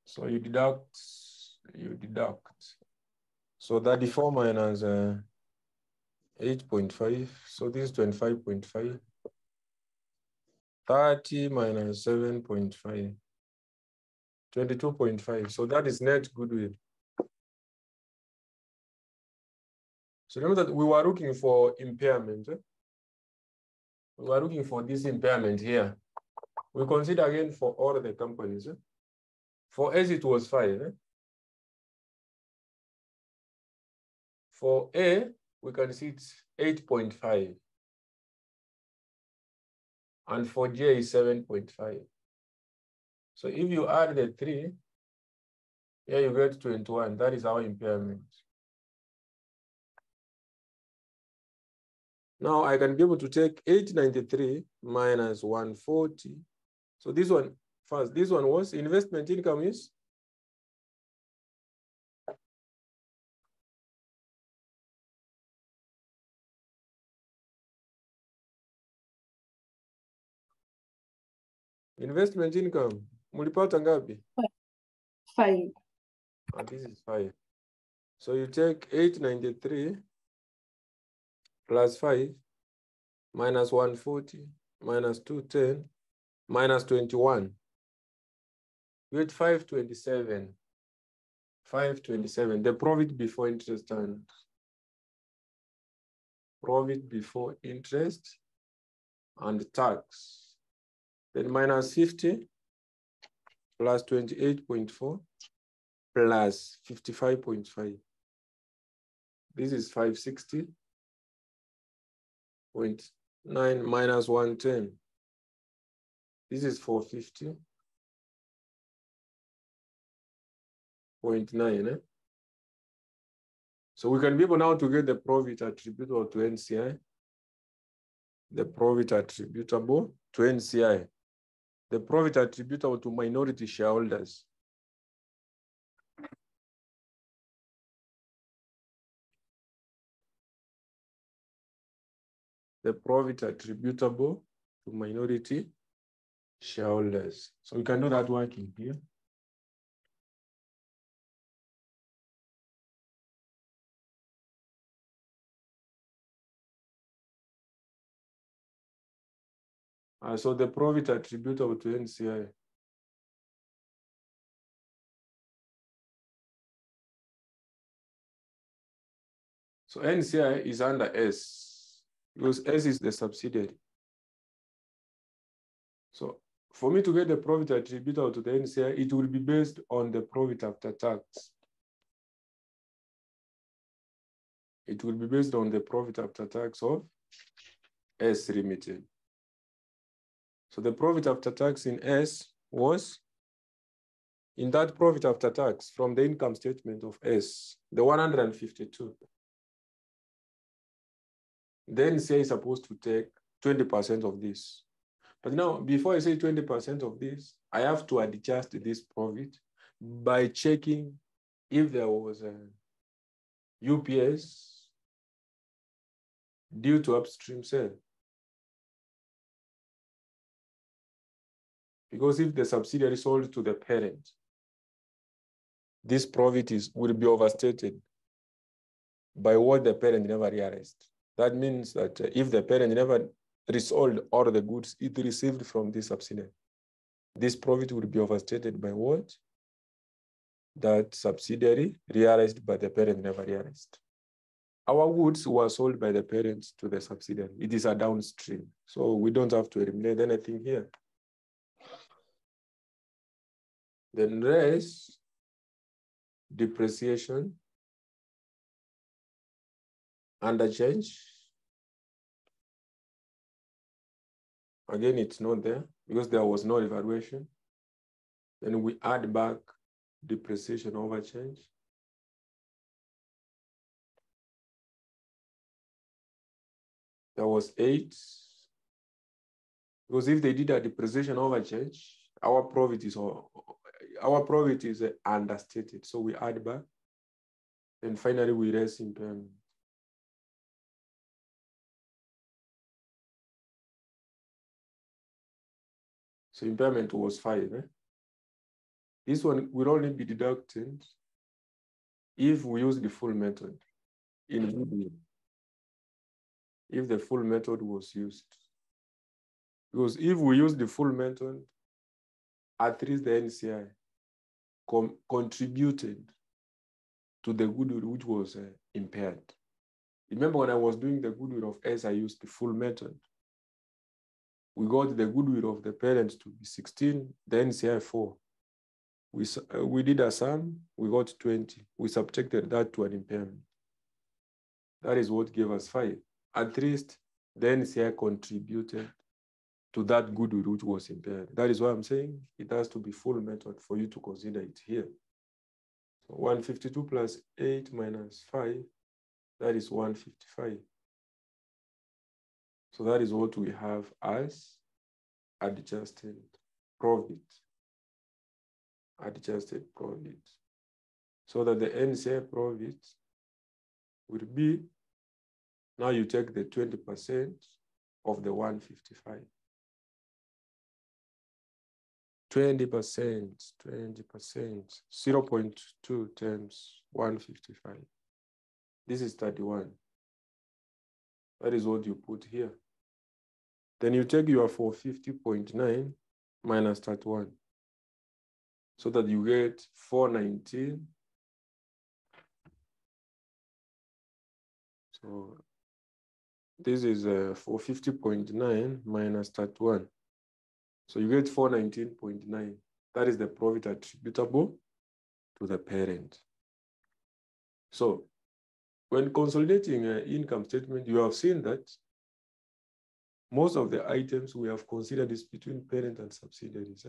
So you deduct. So 34 minus 8.5. So this is 25.5. 30 minus 7.5. 22.5. So that is net goodwill. So remember that we were looking for impairment. We were looking for this impairment here. We consider again for all the companies. For S, it was 5. For A, we can see it's 8.5. And for J is 7.5. So if you add the 3, here you get 21. That is our impairment. Now I can be able to take 893 minus 140. So this one, first, this one was investment income is? Investment income, mulipata ngapi? 5. And this is 5. So you take 893 plus 5 minus 140 minus 210 minus 21. You get 527. 527. The profit before interest and profit before interest and tax. Then minus 50 plus 28.4 plus 55.5. This is 560.9 minus 110. This is 450.9. So we can be able now to get the profit attributable to NCI. The profit attributable to NCI. The profit attributable to minority shareholders. The profit attributable to minority shareholders. So we can do that working here. So the profit attributable to NCI. So NCI is under S, because S is the subsidiary. So for me to get the profit attributable to the NCI, it will be based on the profit after tax. It will be based on the profit after tax of S Limited. So the profit after tax in S was, in that profit after tax from the income statement of S, the 152. The NCI is supposed to take 20% of this. But now, before I say 20% of this, I have to adjust this profit by checking if there was a UPS due to upstream sale. Because if the subsidiary sold to the parent, this profit will be overstated by what the parent never realized. That means that if the parent never resold all the goods it received from this subsidiary, this profit will be overstated by what? That subsidiary realized but the parent never realized. Our goods were sold by the parents to the subsidiary. It is a downstream. So we don't have to eliminate anything here. Then rest, depreciation, under change. Again, it's not there because there was no evaluation. Then we add back depreciation over change. There was 8. Because if they did a depreciation over change, our profit is understated. So we add back. And finally, we raise impairment. So impairment was 5. This one will only be deducted if we use the full method in goodwill. If the full method was used. Because if we use the full method, at least the NCI contributed to the goodwill which was impaired. Remember when I was doing the goodwill of S, I used the full method. We got the goodwill of the parents to be 16, the NCI 4. We did a sum, we got 20. We subtracted that to an impairment. That is what gave us 5. At least the NCI contributed to that goodwill which was impaired. That is why I'm saying it has to be full method for you to consider it here. So 152 plus 8 minus 5, that is 155. So that is what we have as adjusted profit. Adjusted profit. So that the NCI profit will be, now you take the 20% of the 155. 20%, 0.2 times 155. This is 31. That is what you put here. Then you take your 450.9 minus 31. So that you get 419. So this is 450.9 minus 31. So you get 419.9. That is the profit attributable to the parent. So when consolidating an income statement, you have seen that most of the items we have considered is between parent and subsidiaries.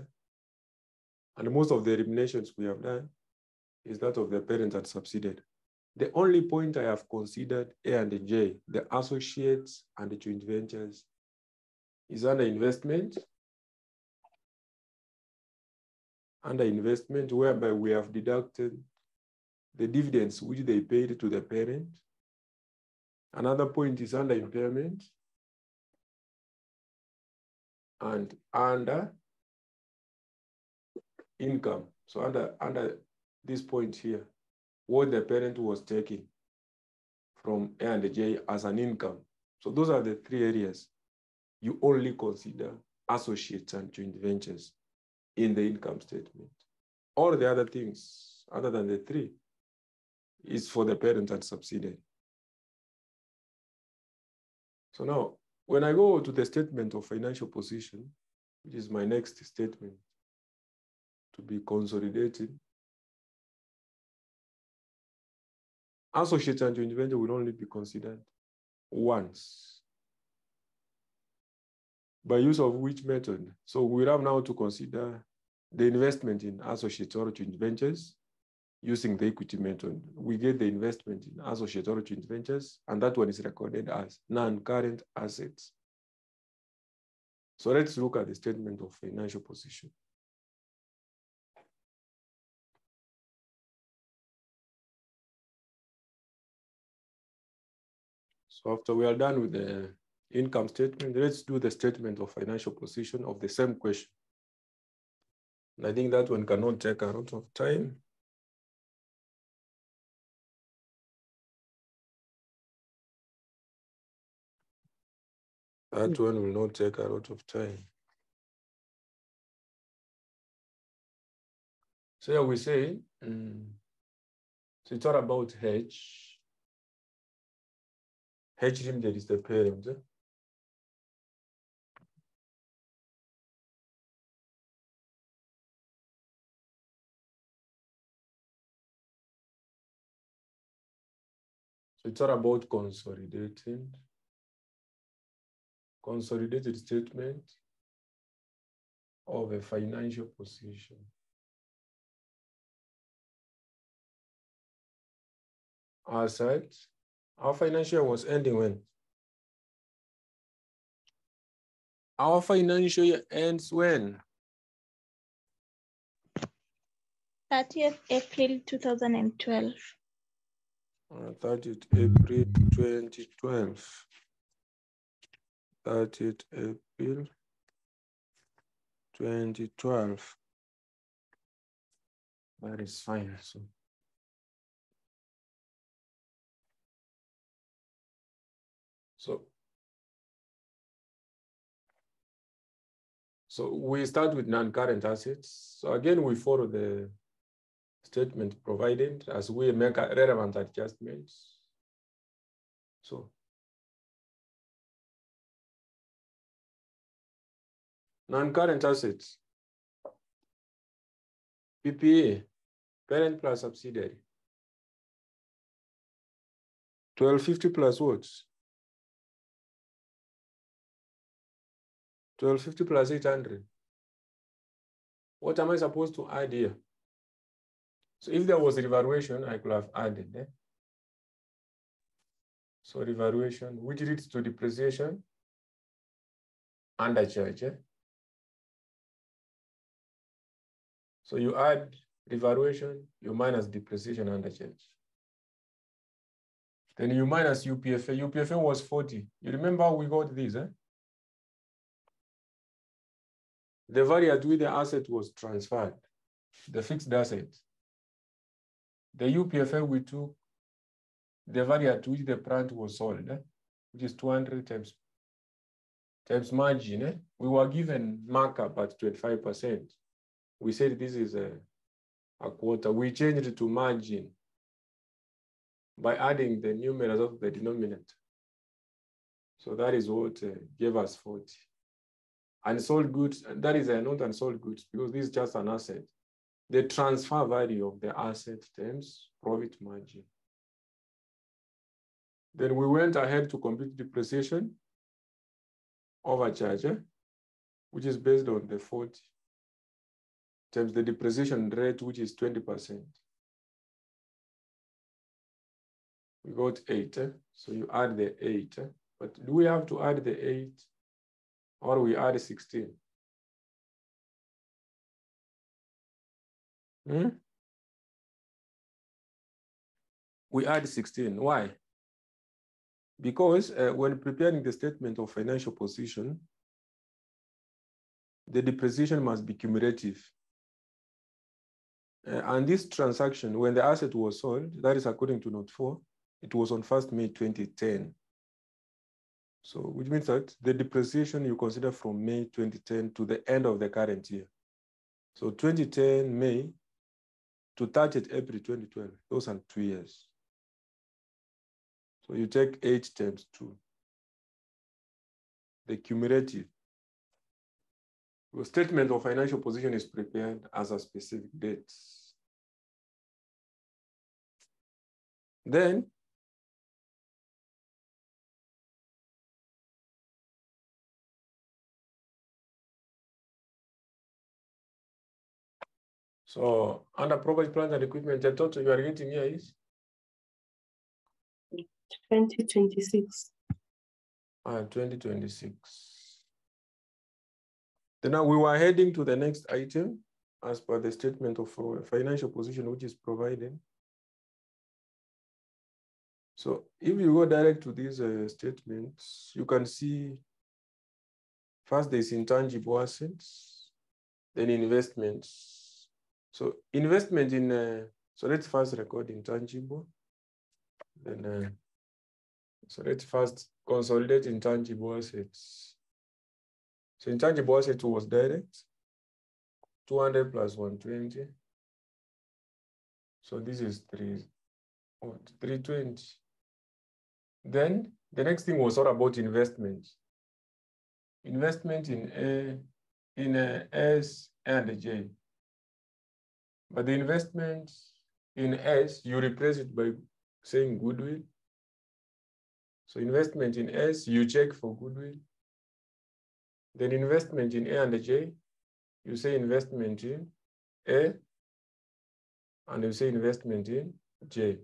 And most of the eliminations we have done is that of the parent and subsidiary. The only point I have considered A and J, the associates and the joint ventures, is under investment. Under investment, whereby we have deducted the dividends which they paid to the parent. Another point is under impairment and under income. So under this point here, what the parent was taking from A and J as an income. So those are the 3 areas you only consider associates and joint ventures in the income statement. All the other things other than the 3 is for the parent and subsidiary. So now, when I go to the statement of financial position, which is my next statement to be consolidated, associates and joint venture will only be considered once. By use of which method? So we have now to consider the investment in associates or joint ventures using the equity method. We get the investment in associates or joint ventures, and that one is recorded as non-current assets. So let's look at the statement of financial position. So after we are done with the income statement, let's do the statement of financial position of the same question. And I think that one cannot take a lot of time. That one will not take a lot of time. So here we say, so it's all about H. H limited is the parent. So it's all about consolidated statement of a financial position. Asset, our financial was ending when? Our financial year ends when? 30th April 2012. 30th April 2012. 30th April 2012. That is fine. So we start with non-current assets. So again, we follow the statement provided as we make relevant adjustments. So non-current assets, PPA, parent plus subsidiary. 1250 plus what? 1250 plus 800. What am I supposed to add here? So if there was a revaluation, I could have added. So revaluation, which leads to depreciation under charge. So you add revaluation, you minus depreciation under charge. Then you minus UPFA. UPFA was 40. You remember we got this, The value at which the asset was transferred, the fixed asset. The UPFA we took the value at which the plant was sold, which is 200 times margin. We were given markup at 25%. We said this is a quarter. We changed it to margin by adding the numerators of the denominator. So that is what gave us 40. Unsold goods, that is not unsold goods because this is just an asset. The transfer value of the asset times profit margin. Then we went ahead to compute depreciation overcharge, which is based on the 40 times the depreciation rate, which is 20%. We got 8, so you add the 8. But do we have to add the 8 or we add 16? We add 16. Why? Because when preparing the statement of financial position, the depreciation must be cumulative. And this transaction, when the asset was sold, that is according to note 4, it was on 1st May 2010. So which means that the depreciation you consider from May 2010 to the end of the current year. So 2010 May to 30th April 2012, those are 2 years. So you take 8 times 2. The cumulative. The statement of financial position is prepared as a specific date. Then, so under property, plant and equipment, the total you are getting here is 2026. 2026. Then now we were heading to the next item as per the statement of financial position, which is provided. So if you go direct to these statements, you can see first there's intangible assets, then investments. So investment in, so let's first record intangible, then So let's first consolidate intangible assets. So intangible assets was direct, 200 plus 120. So this is 320. Then the next thing was all about investment. Investment in S and J. But the investment in S, you replace it by saying goodwill. So investment in S, you check for goodwill. Then investment in A and J, you say investment in A, and you say investment in J.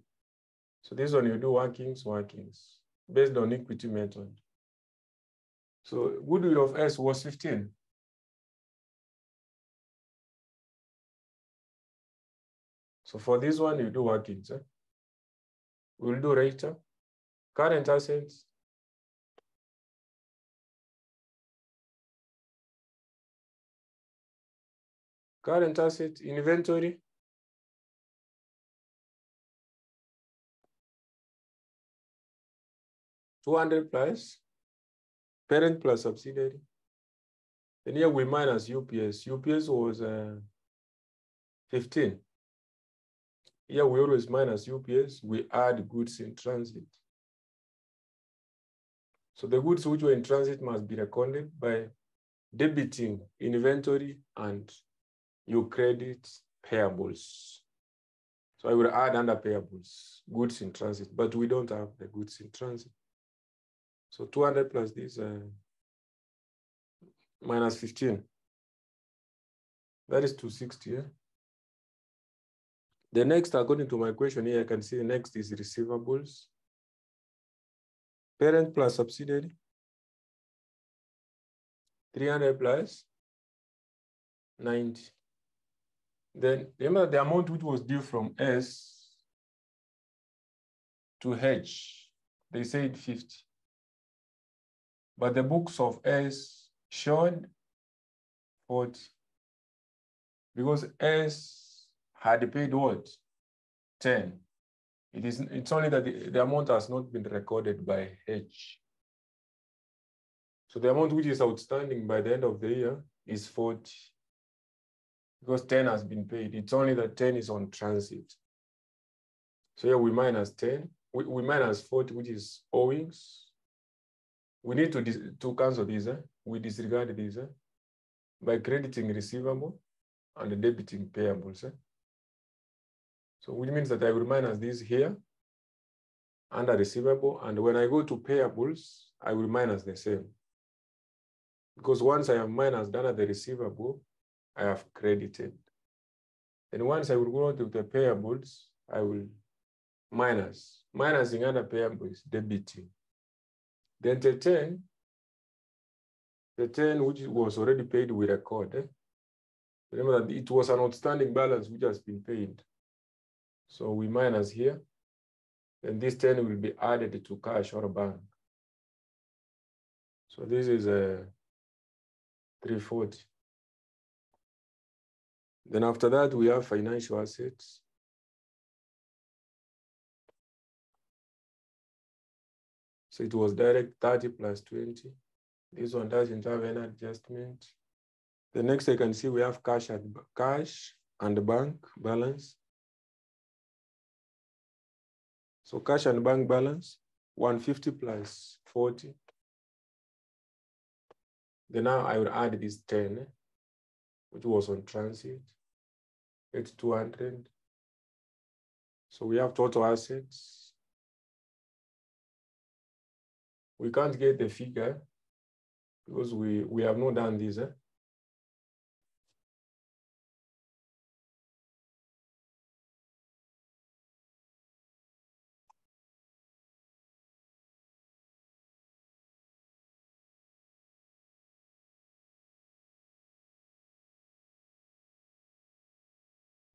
So this one you do workings based on equity method. So goodwill of S was 15. So for this one, you do workings. We'll do later. Current assets. Current asset, inventory. $200 plus parent plus subsidiary. And here we minus UPS. UPS was 15. Here we always minus UPS. We add goods in transit. So the goods which were in transit must be recorded by debiting inventory and your credit payables. So I will add under payables, goods in transit, but we don't have the goods in transit. So 200 plus this minus 15. That is 260. Yeah? The next, according to my question here, I can see the next is receivables. Parent plus subsidiary. 300 plus 90. Then remember the amount which was due from S to H, they said 50. But the books of S showed 40. Because S had paid what? 10. It's only that the amount has not been recorded by H. So the amount which is outstanding by the end of the year is 40. Because 10 has been paid. It's only that 10 is on transit. So here we minus 10. We minus 40, which is owings. We need to cancel these. We disregard these by crediting receivable and debiting payables. So which means that I will minus this here under receivable. And when I go to payables, I will minus the same. Because once I have minused under the receivable, I have credited. And once I will go to the payables, I will minus. Minusing under payables, debiting. Then the 10 which was already paid, we record. Remember that it was an outstanding balance which has been paid. So we minus here. And this 10 will be added to cash or bank. So this is a 340. Then after that, we have financial assets. So it was direct 30 plus 20. This one doesn't have any adjustment. The next I can see we have cash and bank balance. So cash and bank balance, 150 plus 40. Then now I will add this 10, which was on transit. It's 200. So we have total assets. We can't get the figure because we have not done this.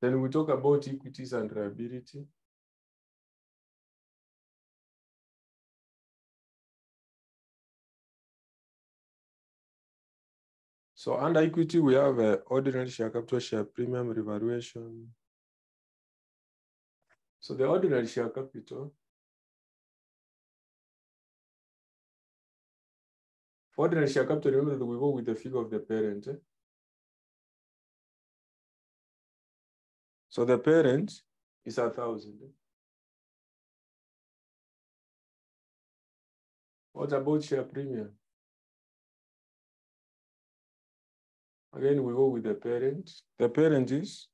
Then we talk about equities and liability. So under equity, we have ordinary share capital, share premium, revaluation. So the ordinary share capital, For ordinary share capital, remember that we go with the figure of the parent. So the parent is 1,000. What about share premium? Again, we go with the parent. The parent is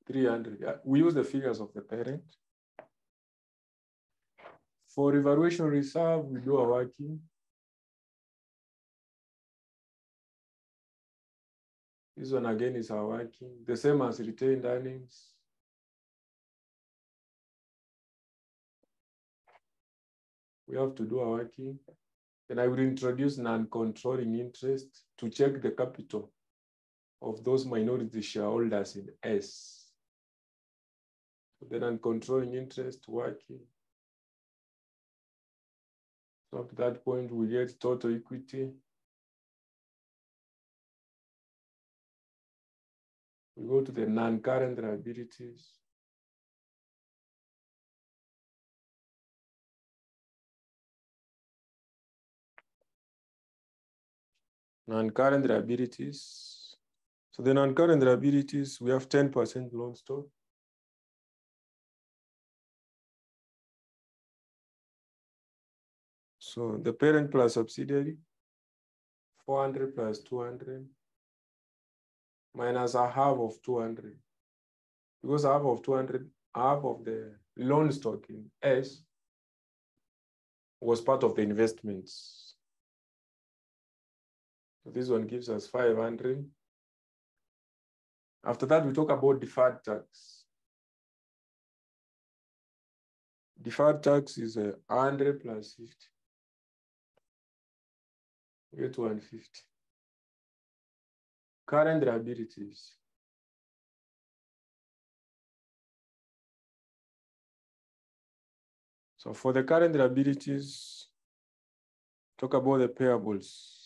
300. We use the figures of the parent. For evaluation reserve, we do a working. This one again is our working. The same as retained earnings. We have to do a working. Then I will introduce non-controlling interest to check the capital of those minority shareholders in S. So the non-controlling interest working. So up to that point, we get total equity. We go to the non-current liabilities. Non-current liabilities. So the non-current liabilities, we have 10% loan stock. So the parent plus subsidiary, 400 plus 200, minus a half of 200. Because half of 200, half of the loan stock in S was part of the investments. So this one gives us 500. After that, we talk about deferred tax. Deferred tax is 100 plus 50. We get 150. Current liabilities. So for the current liabilities, talk about the payables.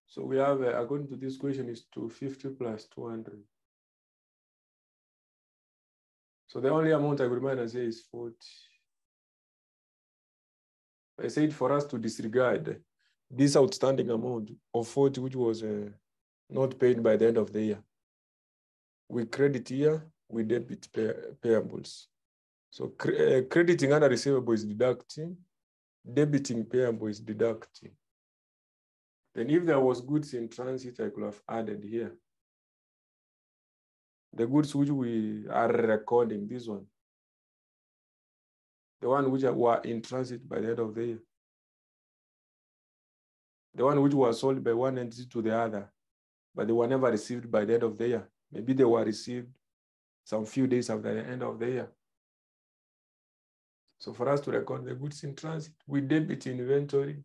So we have, according to this question, is 250 plus 200. So the only amount I would mind to say is 40. I said for us to disregard this outstanding amount of 40, which was not paid by the end of the year. We credit here, we debit payables. So crediting under receivable is deducting, debiting payable is deducting. Then if there was goods in transit, I could have added here. The goods which we are recording, this one. The one which were in transit by the end of the year. The one which was sold by one entity to the other, but they were never received by the end of the year. Maybe they were received some few days after the end of the year. So for us to record the goods in transit, we debit inventory,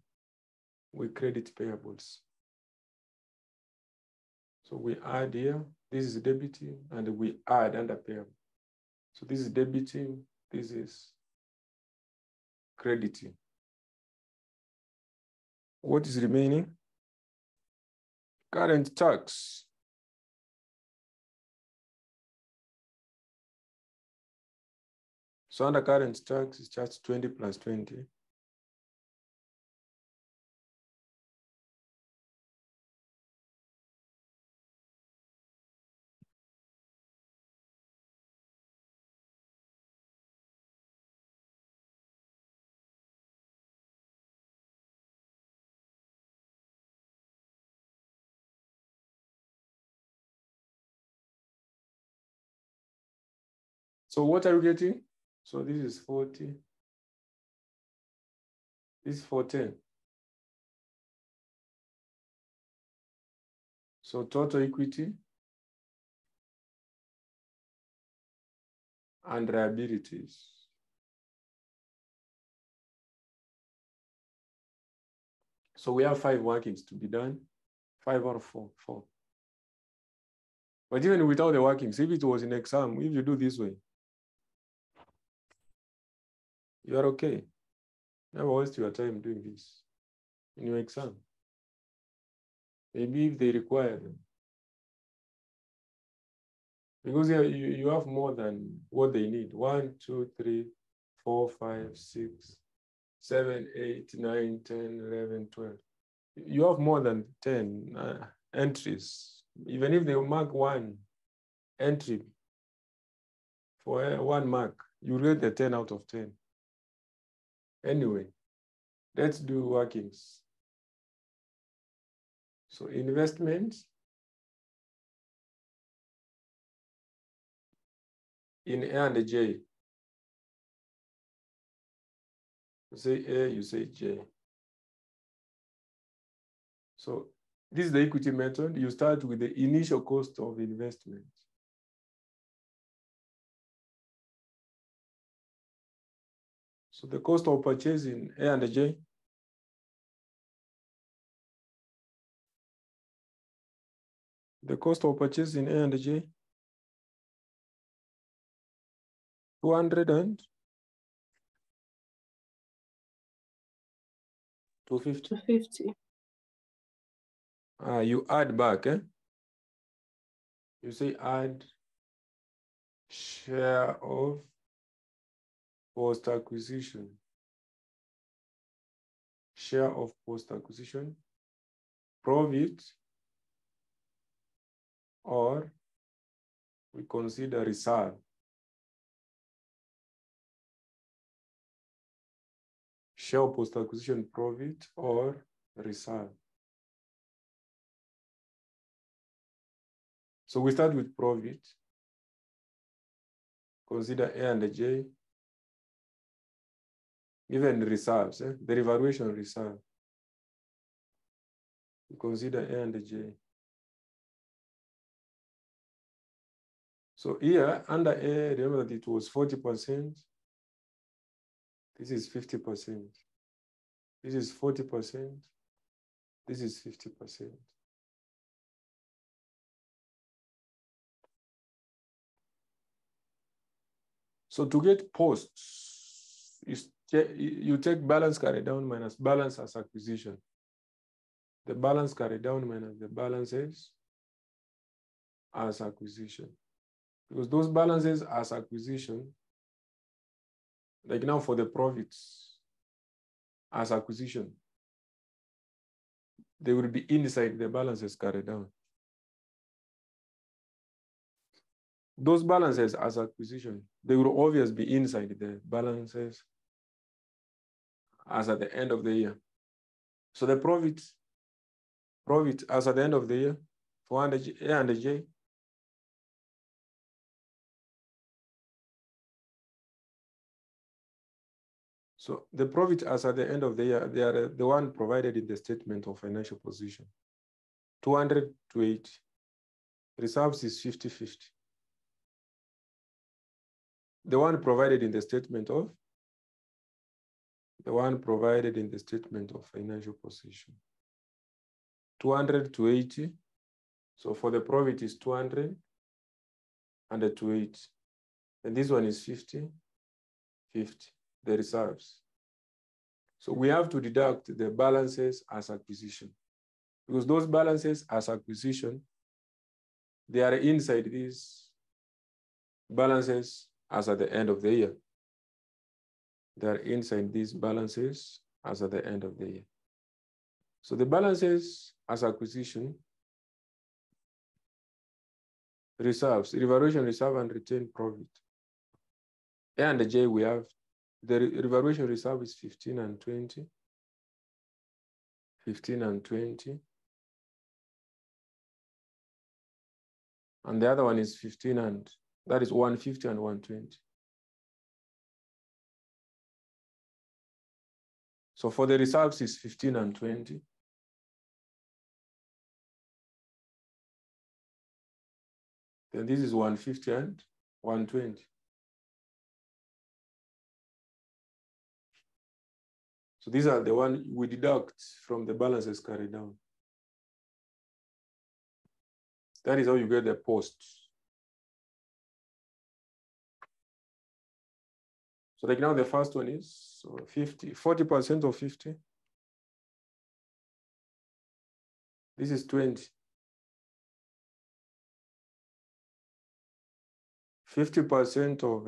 we credit payables. So we add here, this is debiting, and we add under payable. So this is debiting, this is crediting. What is remaining? Current tax. So under current tax, it's just 20 plus 20. So what are you getting? So this is 40. This is 410. So total equity and liabilities. So we have 5 workings to be done. 5 out of 4. But even without the workings, if it was in exam, if you do this way, you are okay. Never waste your time doing this in your exam. Maybe if they require them. Because you have more than what they need. 1, 2, 3, 4, 5, 6, 7, 8, 9, 10, 11, 12. You have more than 10 entries. Even if they mark one entry for 1 mark, you rate the 10 out of 10. Anyway, let's do workings. So investment in A and J. You say A, you say J. So this is the equity method. You start with the initial cost of investment. So the cost of purchase in A and J. The cost of purchase in A and J. 200 and 250. 250. You add back, eh? You say add share of post acquisition. Share of post acquisition profit, or we consider reserve. Share of post acquisition profit or reserve. So we start with profit. Consider A and J. Even reserves, the revaluation reserve. We consider A and J. So here, under A, remember that it was 40%. This is 50%. This is 40%. This is 50%. So to get posts, you take balance carried down minus balance as acquisition. The balance carried down minus the balances as acquisition. Because those balances as acquisition, like now for the profits as acquisition, they will be inside the balances carried down. Those balances as acquisition, they will always be inside the balances as at the end of the year. So the profit as at the end of the year for A and J, so the profit as at the end of the year, they are the one provided in the statement of financial position. 200 to 80. Reserves is 50-50. The one provided in the statement of financial position. 200 to 80. So for the profit is 200 and the 280. And this one is 50-50, the reserves. So we have to deduct the balances as acquisition, because those balances as acquisition, they are inside these balances as at the end of the year. They are inside these balances as at the end of the year. So the balances as acquisition, reserves, revaluation reserve and retained profit. A and J, we have the revaluation reserve is 15 and 20. 15 and 20. And the other one is 15 and, that is 150 and 120. So for the reserves is 15 and 20. Then this is 150 and 120. So these are the one we deduct from the balances carried down. That is how you get the post. So like now the first one is 40% of 50. This is 20. 50% of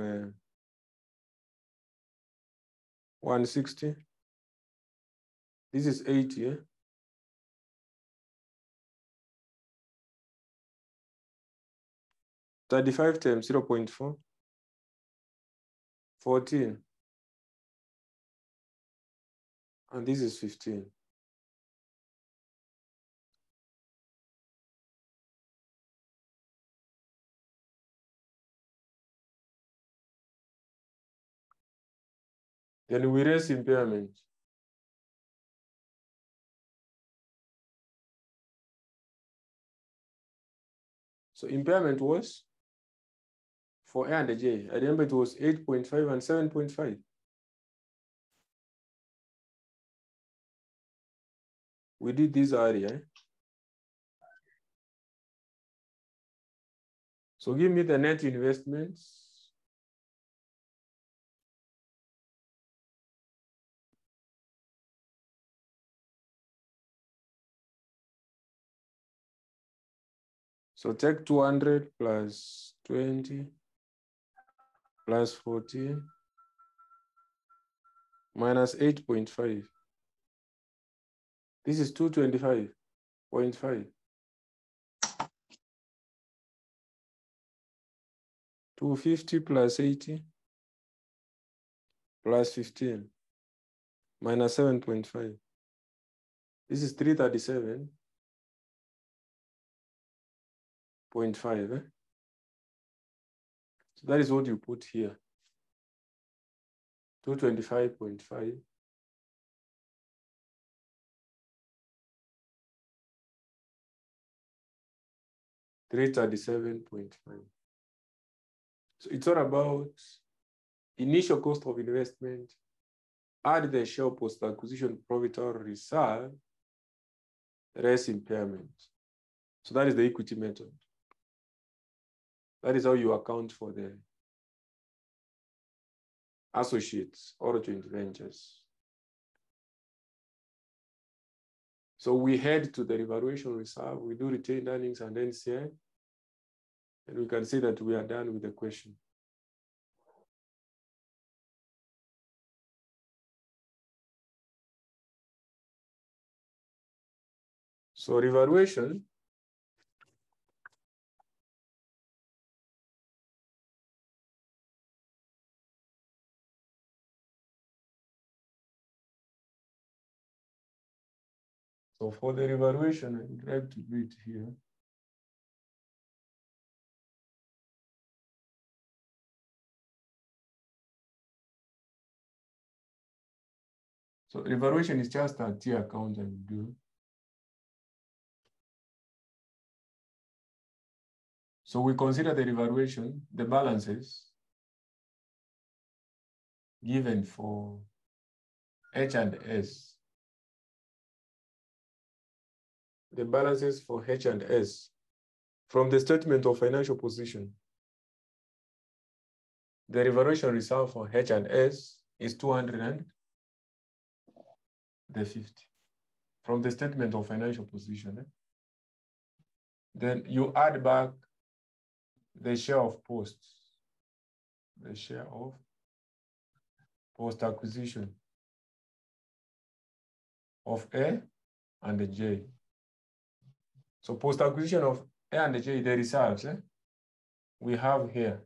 160. This is 80, yeah? $35 times 0.4, 14. And this is 15. Then we raise impairment. So impairment was for A and J. I remember it was 8.5 and 7.5. We did this area. So give me the net investments. So take 200 plus 20 plus 14 minus 8.5. This is 225.5. 250 plus 80 plus 15 minus 7.5. This is 337.5. So that is what you put here. 225.5. $337.5. So it's all about initial cost of investment, add the share post-acquisition profit or reserve, less impairment. So that is the equity method. That is how you account for the associates or joint ventures. So we head to the revaluation reserve, we do retained earnings and NCI, and we can see that we are done with the question. So revaluation, so for the revaluation, I would like to do it here. So revaluation is just a T account I will do. So we consider the revaluation, the balances given for H and S. The balances for H and S from the statement of financial position. The revaluation reserve for H and S is 250 from the statement of financial position. Then you add back the share of posts, the share of post-acquisition of A and J. So post-acquisition of A and J, the reserves we have here.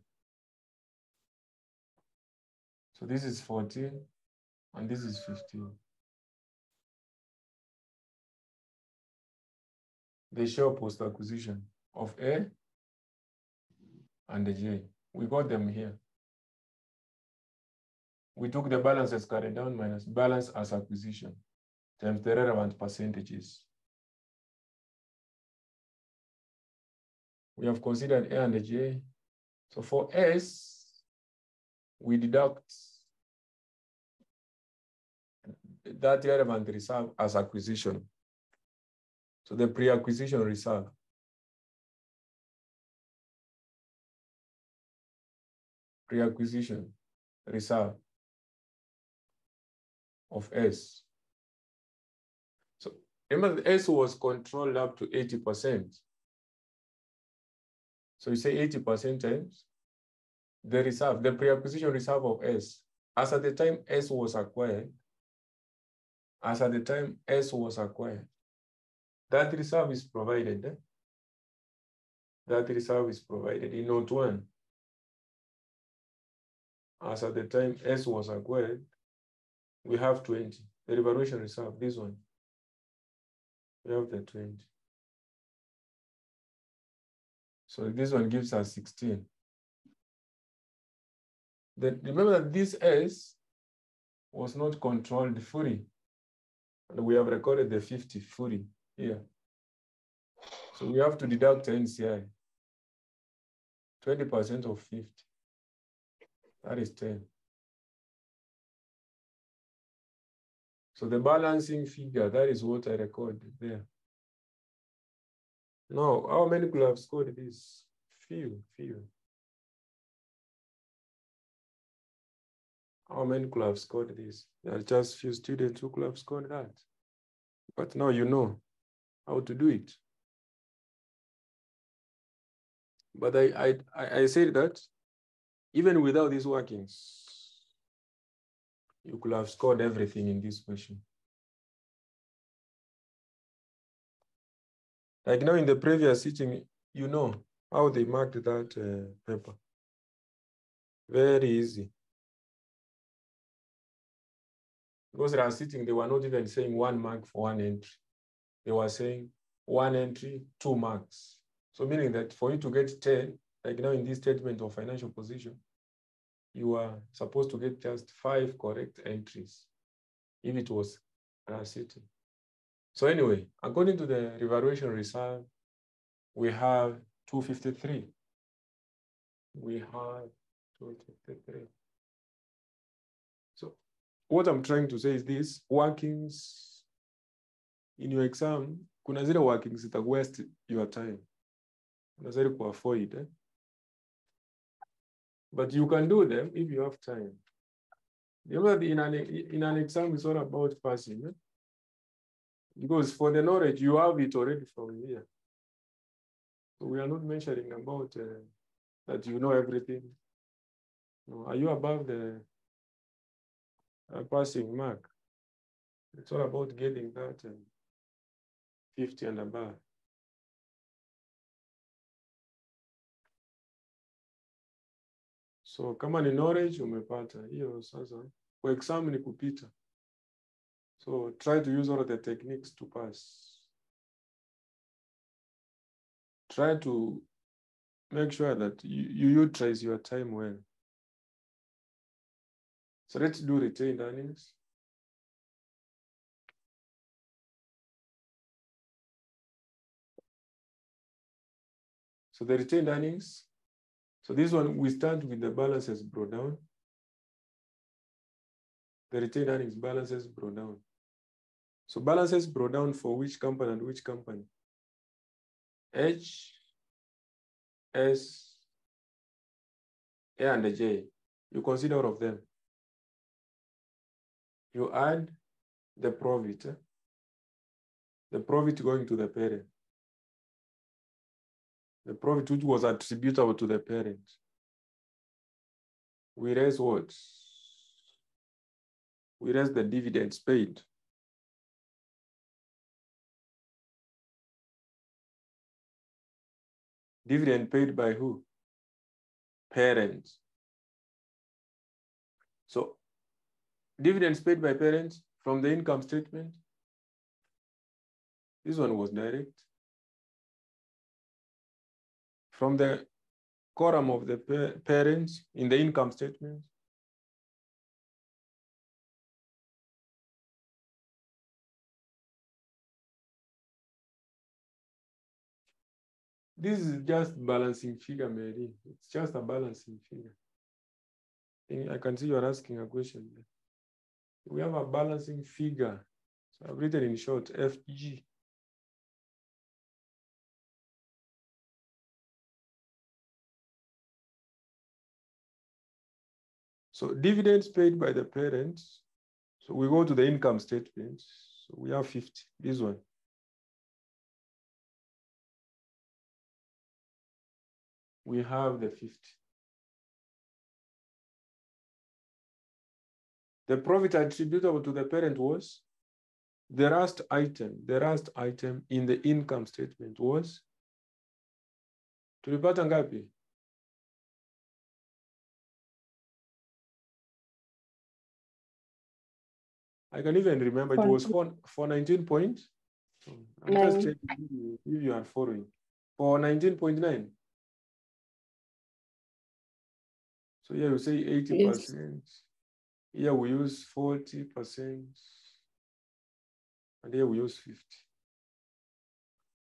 So this is 14 and this is 15. The share post-acquisition of A and J. We got them here. We took the balance as carried down minus balance as acquisition times the relevant percentages. We have considered A and J. So for S, we deduct that relevant reserve as acquisition. So the pre-acquisition reserve. Pre-acquisition reserve of S. So remember, S was controlled up to 80%. So you say 80% times the reserve, the pre-acquisition reserve of S, as at the time S was acquired, that reserve is provided. That reserve is provided in note 1. As at the time S was acquired, we have 20. The revaluation reserve, this one, we have the 20. So this one gives us 16. Then remember that this S was not controlled fully. And we have recorded the 50 fully here. So we have to deduct NCI. 20% of 50. That is 10. So the balancing figure, that is what I recorded there. Now, how many could have scored this? Few. How many could have scored this? There are just few students who could have scored that. But now you know how to do it. But I said that even without these workings, you could have scored everything in this question. Like now in the previous sitting, you know how they marked that paper. Very easy. Because they are sitting, they were not even saying 1 mark for 1 entry. They were saying 1 entry, 2 marks. So meaning that for you to get 10, like now in this statement of financial position, you are supposed to get just 5 correct entries if it was sitting. So anyway, according to the revaluation reserve, we have 253. We have 253. So what I'm trying to say is this: workings in your exam, kuna zile workings that waste your time. Unaweza kuavoid, but you can do them if you have time. Remember, in an exam, it's all about passing. Because for the knowledge, you have it already from here. So we are not measuring about that you know everything. No, are you above the passing mark? It's all about getting that 50 and above. So kama ni knowledge umepata hiyo sasa, kwa exam ni kupita. So try to use all of the techniques to pass. Try to make sure that you utilize your time well. So let's do retained earnings. So the retained earnings, so this one, we start with the balances brought down. The retained earnings balances brought down. So balances brought down for which company and which company? H, S, A, and J. You consider all of them. You add the profit. The profit going to the parent. The profit which was attributable to the parent. We raise what? We raise the dividends paid. Dividend paid by who? Parents. So dividends paid by parents from the income statement. This one was direct. From the column of the parents in the income statement. This is just balancing figure, Mary. It's just a balancing figure. I can see you're asking a question there. We have a balancing figure. So I've written in short, FG. So dividends paid by the parents. So we go to the income statement. So we have 50, this one. We have the 50. The profit attributable to the parent was the last item. The last item in the income statement was tulipata ngapi? I can even remember it was 419 point. I'm just checking if you are following. For 19.9. So here we say 80%. Yes. Here we use 40%. And here we use 50.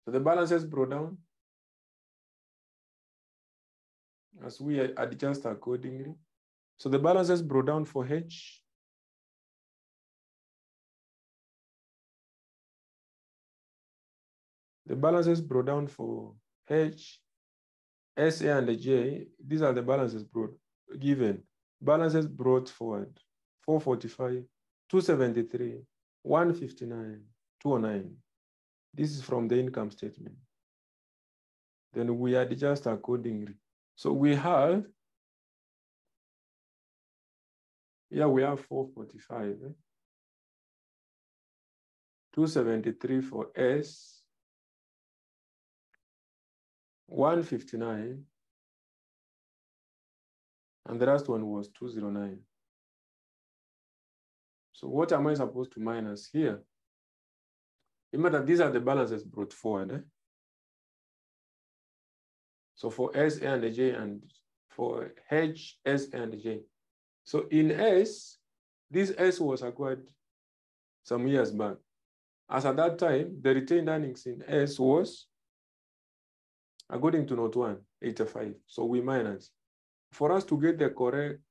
So the balances brought down as we adjust accordingly. So the balances brought down for H. The balances brought down for H, SA, and J. These are the balances brought given. Balances brought forward 445, 273, 159, 209. This is from the income statement. Then we adjust accordingly. So we have, here we have 445, 273 for S, 159, and the last one was 209. So what am I supposed to minus here? Remember that these are the balances brought forward. So for S, A, and J, and for H, S, and J. So in S, this S was acquired some years back. As at that time, the retained earnings in S was, according to note 1, 85. So we minus. For us to get the correct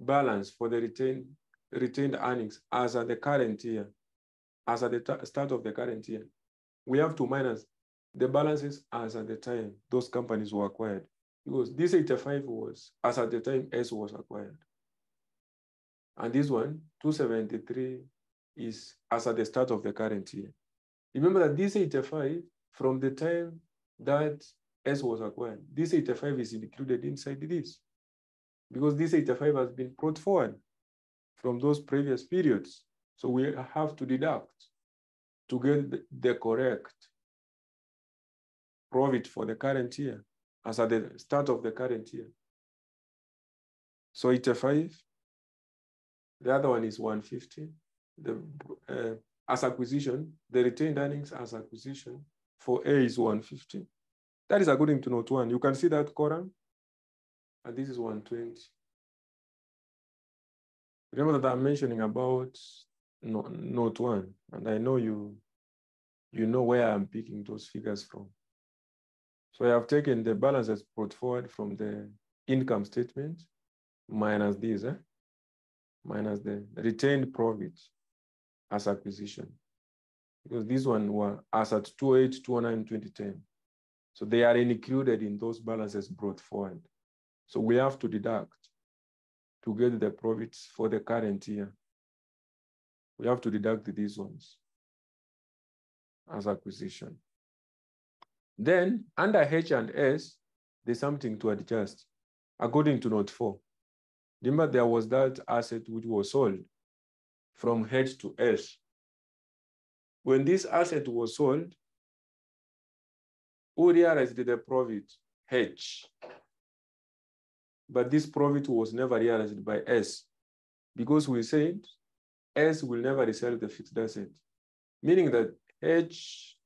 balance for the retained earnings as at the current year, as at the start of the current year, we have to minus the balances as at the time those companies were acquired. Because this 85 was as at the time S was acquired. And this one, 273, is as at the start of the current year. Remember that this 85, from the time that S was acquired, this 85 is included inside this. Because this 85 has been brought forward from those previous periods. So we have to deduct to get the correct profit for the current year, as at the start of the current year. So 85, the other one is 150. As acquisition, the retained earnings as acquisition for A is 150. That is according to note 1. You can see that column, and this is 120. Remember that I'm mentioning about note 1, and I know you know where I'm picking those figures from. So I have taken the balances brought forward from the income statement minus these, minus the retained profit as acquisition. Because these one were as at 2008, 2009, 2010. So they are included in those balances brought forward. So we have to deduct to get the profits for the current year. We have to deduct these ones as acquisition. Then under H and S, there's something to adjust. According to note 4, remember there was that asset which was sold from H to S. When this asset was sold, who realized the profit? H. But this profit was never realized by S, because we said S will never resell the fixed asset, meaning that H,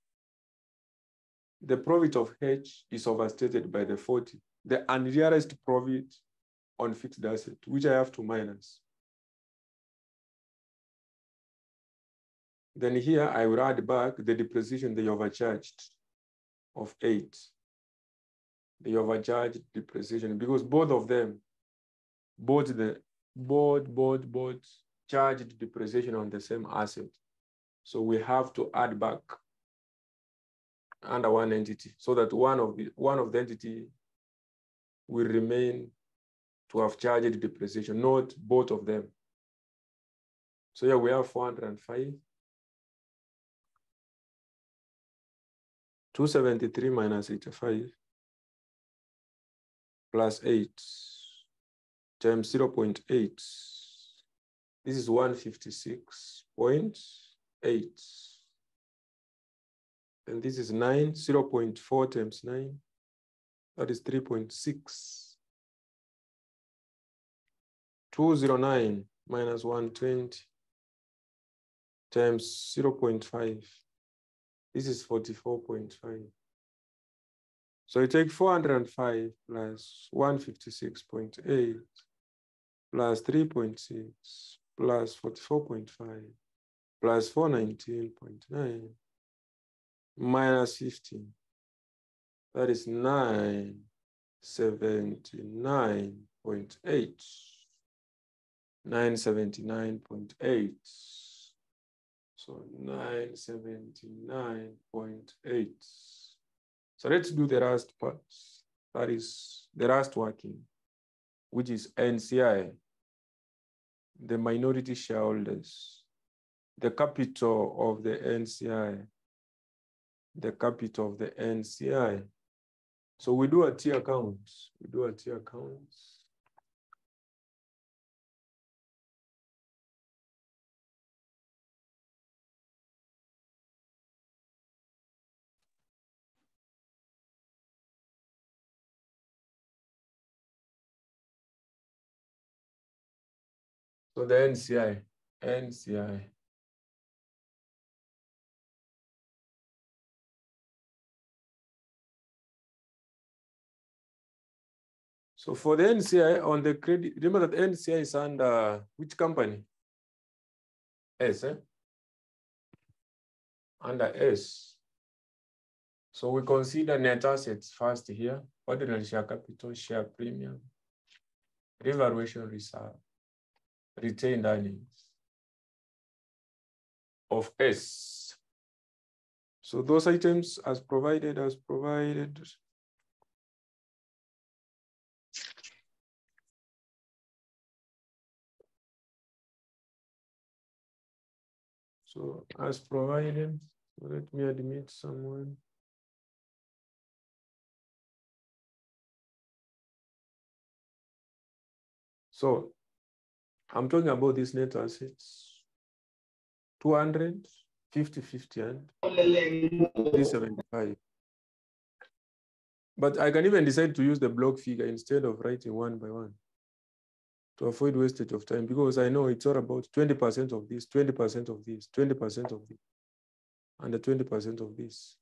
the profit of H is overstated by the 40, the unrealized profit on fixed asset, which I have to minus. Then here I will add back the depreciation they overcharged of 8. They overcharged depreciation because both of them, both charged depreciation on the same asset. So we have to add back under one entity so that one of the entity will remain to have charged depreciation, not both of them. So here we have 405. 273 minus 85 plus 8 times 0.8 This is 156.8. And this is 9, 0.4 times 9. That is 3.6. 209 minus 120 times 0.5. This is 44.5. So you take 405 plus 156.8 plus 3.6 plus 44.5 plus 419.9 minus 15. That is 979.8. 979.8. So 979.8. So let's do the last part. That is the last working, which is NCI, the minority shareholders, the capital of the NCI, the capital of the NCI. So we do a T account. We do a T account. So the NCI. So for the NCI on the credit, remember that NCI is under which company? S, eh? Under S. So we consider net assets first here, ordinary share capital, share premium, revaluation reserve, retained earnings of S. So those items as provided. So as provided, so let me admit someone. So I'm talking about these net assets, 200, 50, 50, and 375. But I can even decide to use the block figure instead of writing one by one to avoid wastage of time, because I know it's all about 20% of this, 20% of this, 20% of this, and the 20% of this.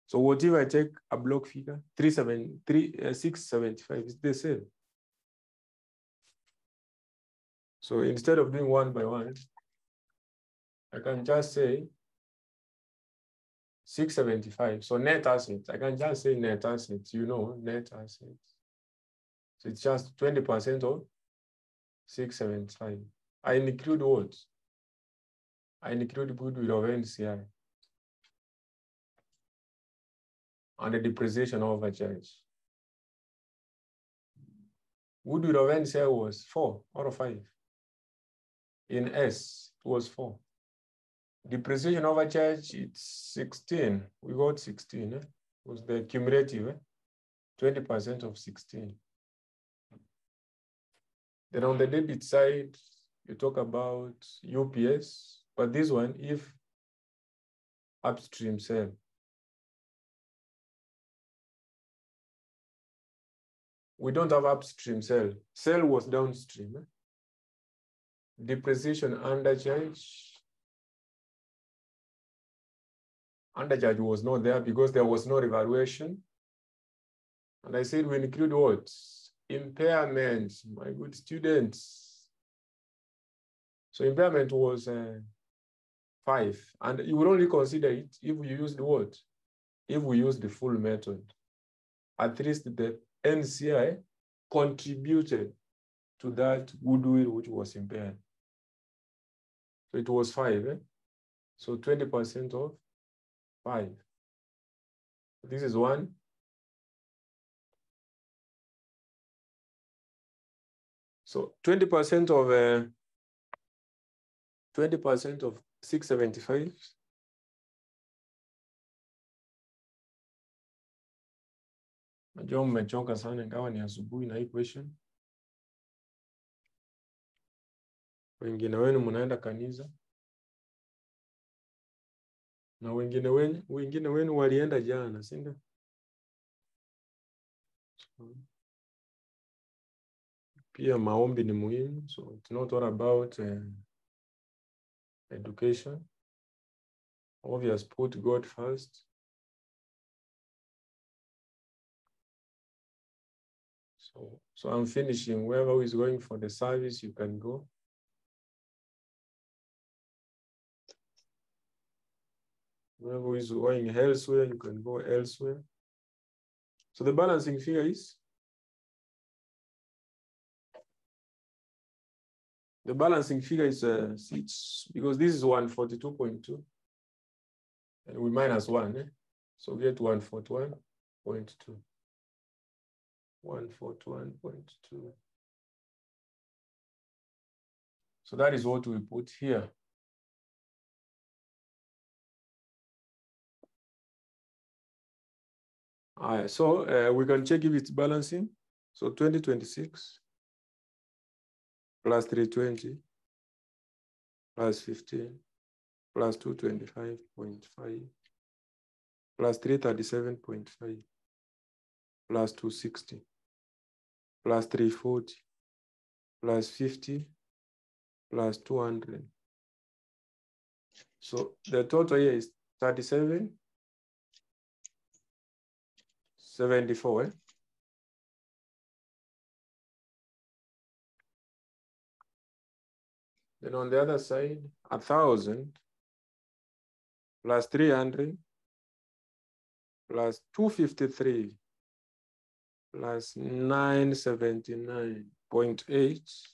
So what if I take a block figure, 675, it's the same. So instead of doing one by one, I can just say 675. So net assets, I can just say net assets, net assets. So it's just 20% of 675. I include what? I include goodwill of NCI and the depreciation overcharge. Goodwill of NCI was 4 out of 5. In S, it was 4. Depreciation overcharge, it's 16. We got 16. It was the cumulative, 20% of 16. Then on the debit side, you talk about UPS, but this one, if upstream sale. We don't have upstream sale. Sale was downstream. Depreciation undercharge. Undercharge was not there because there was no revaluation. And I said we include what? Impairment, my good students. So impairment was 5. And you would only consider it if we use the what? If we use the full method. At least the NCI contributed to that goodwill which was impaired. So it was 5. So 20% of 5. This is 1. So 20% of 675. Najua mmechoka sana ingawa ni asubuhi na hii question. Wengine wenu mnaenda kanisa. Na wengine wenu walienda jana, si ndio? Pia maombi ni muhimu, so it's not all about education. Obviously, put God first. So I'm finishing. Whoever is going for the service, you can go. Whoever is going elsewhere, you can go elsewhere. So the balancing figure is? The balancing figure is 6, because this is 142.2. And we minus 1, eh? So we get 141.2. 141.2. So that is what we put here. All right, so we can check if it's balancing. So 2026 plus 320 plus 15 plus 225.5 plus 337.5 plus 260 plus 340 plus 50 plus 200. So the total here is 37.74. Then on the other side, 1,000 plus 300 plus 253 plus 979.8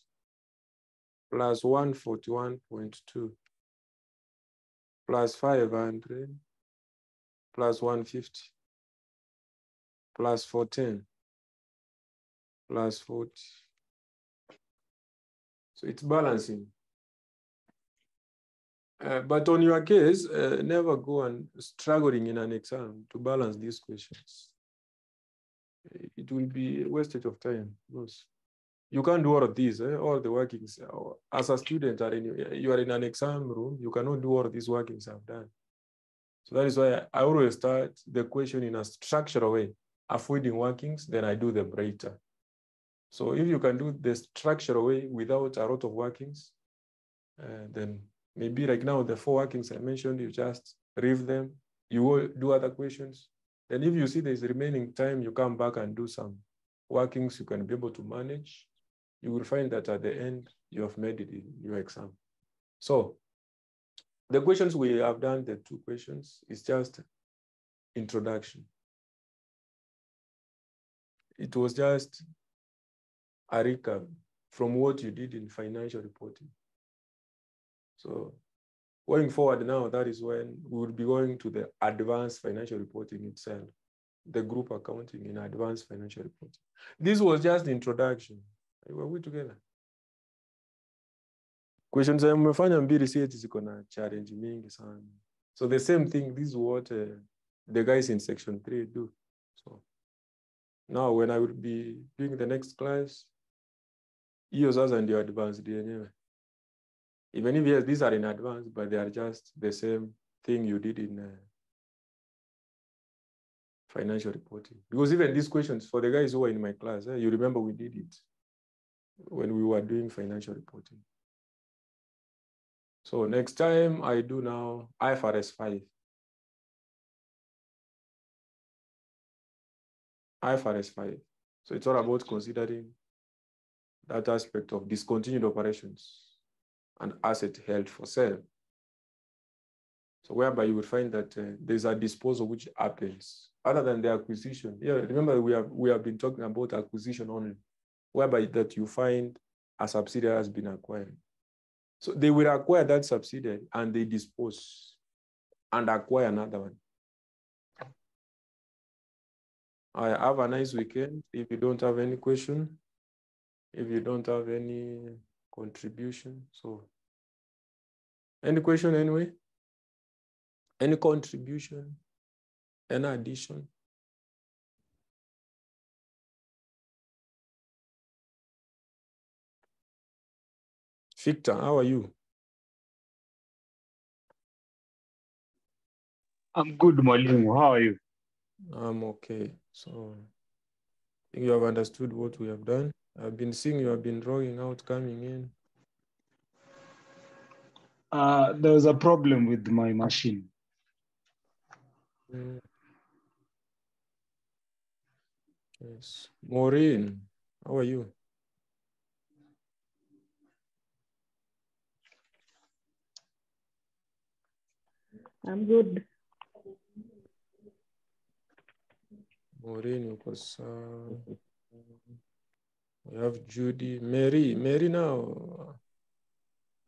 plus 141.2 plus 500 plus 150 plus 14 plus 40. So it's balancing. But on your case, never go and struggling in an exam to balance these questions. It will be a wastage of time. Because you can't do all of these, all the workings. As a student, you are in an exam room, you cannot do all of these workings I've done. So that is why I always start the question in a structural way. Avoiding workings, then I do the breakdown. So if you can do the structural way without a lot of workings, then maybe like now the 4 workings I mentioned, you just read them, you will do other questions. And if you see there's remaining time, you come back and do some workings you can be able to manage. You will find that at the end, you have made it in your exam. So the questions we have done, the 2 questions, is just introduction. It was just a recap from what you did in financial reporting. So going forward now, that is when we will be going to the advanced financial reporting itself, the group accounting in advanced financial reporting. This was just the introduction. Were we together? Questions mmefanya mbili CH ziko na challenge mingi sana. So the same thing, this is what the guys in section 3 do. So now when I will be doing the next class, hiyo sasa ndio advanced yenyewe. Even if yes, these are in advance, but they are just the same thing you did in financial reporting. Because even these questions, for the guys who are in my class, you remember we did it when we were doing financial reporting. So next time I do now IFRS 5. IFRS 5. So it's all about considering that aspect of discontinued operations and asset held for sale. So whereby you will find that there's a disposal which happens other than the acquisition. Yeah, remember we have been talking about acquisition only, whereby that you find a subsidiary has been acquired. So they will acquire that subsidiary and they dispose and acquire another one. I have a nice weekend. If you don't have any question, if you don't have any contribution, so any question anyway? Any contribution? Any addition? Victor, how are you? I'm good, Mwalimu. How are you? I'm okay. So I think you have understood what we have done. I've been seeing you have been drawing out, coming in. There was a problem with my machine. Yes. Maureen, how are you? I'm good. Maureen, because we have Judy, Mary. Mary, now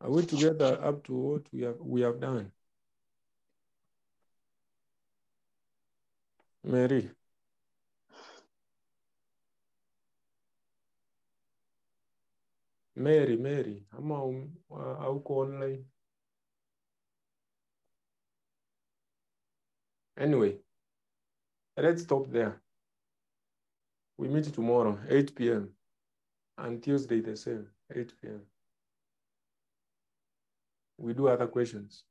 are we together up to what we have done? Mary. Mary, ama hauko online? Anyway, let's stop there. We meet tomorrow, 8 p.m. and Tuesday the same, 8 p.m. We do other questions.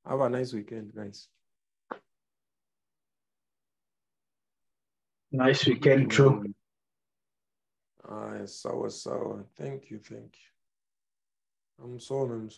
Have a nice weekend, guys. Nice weekend, too. Sawa. Thank you. I'm sorry.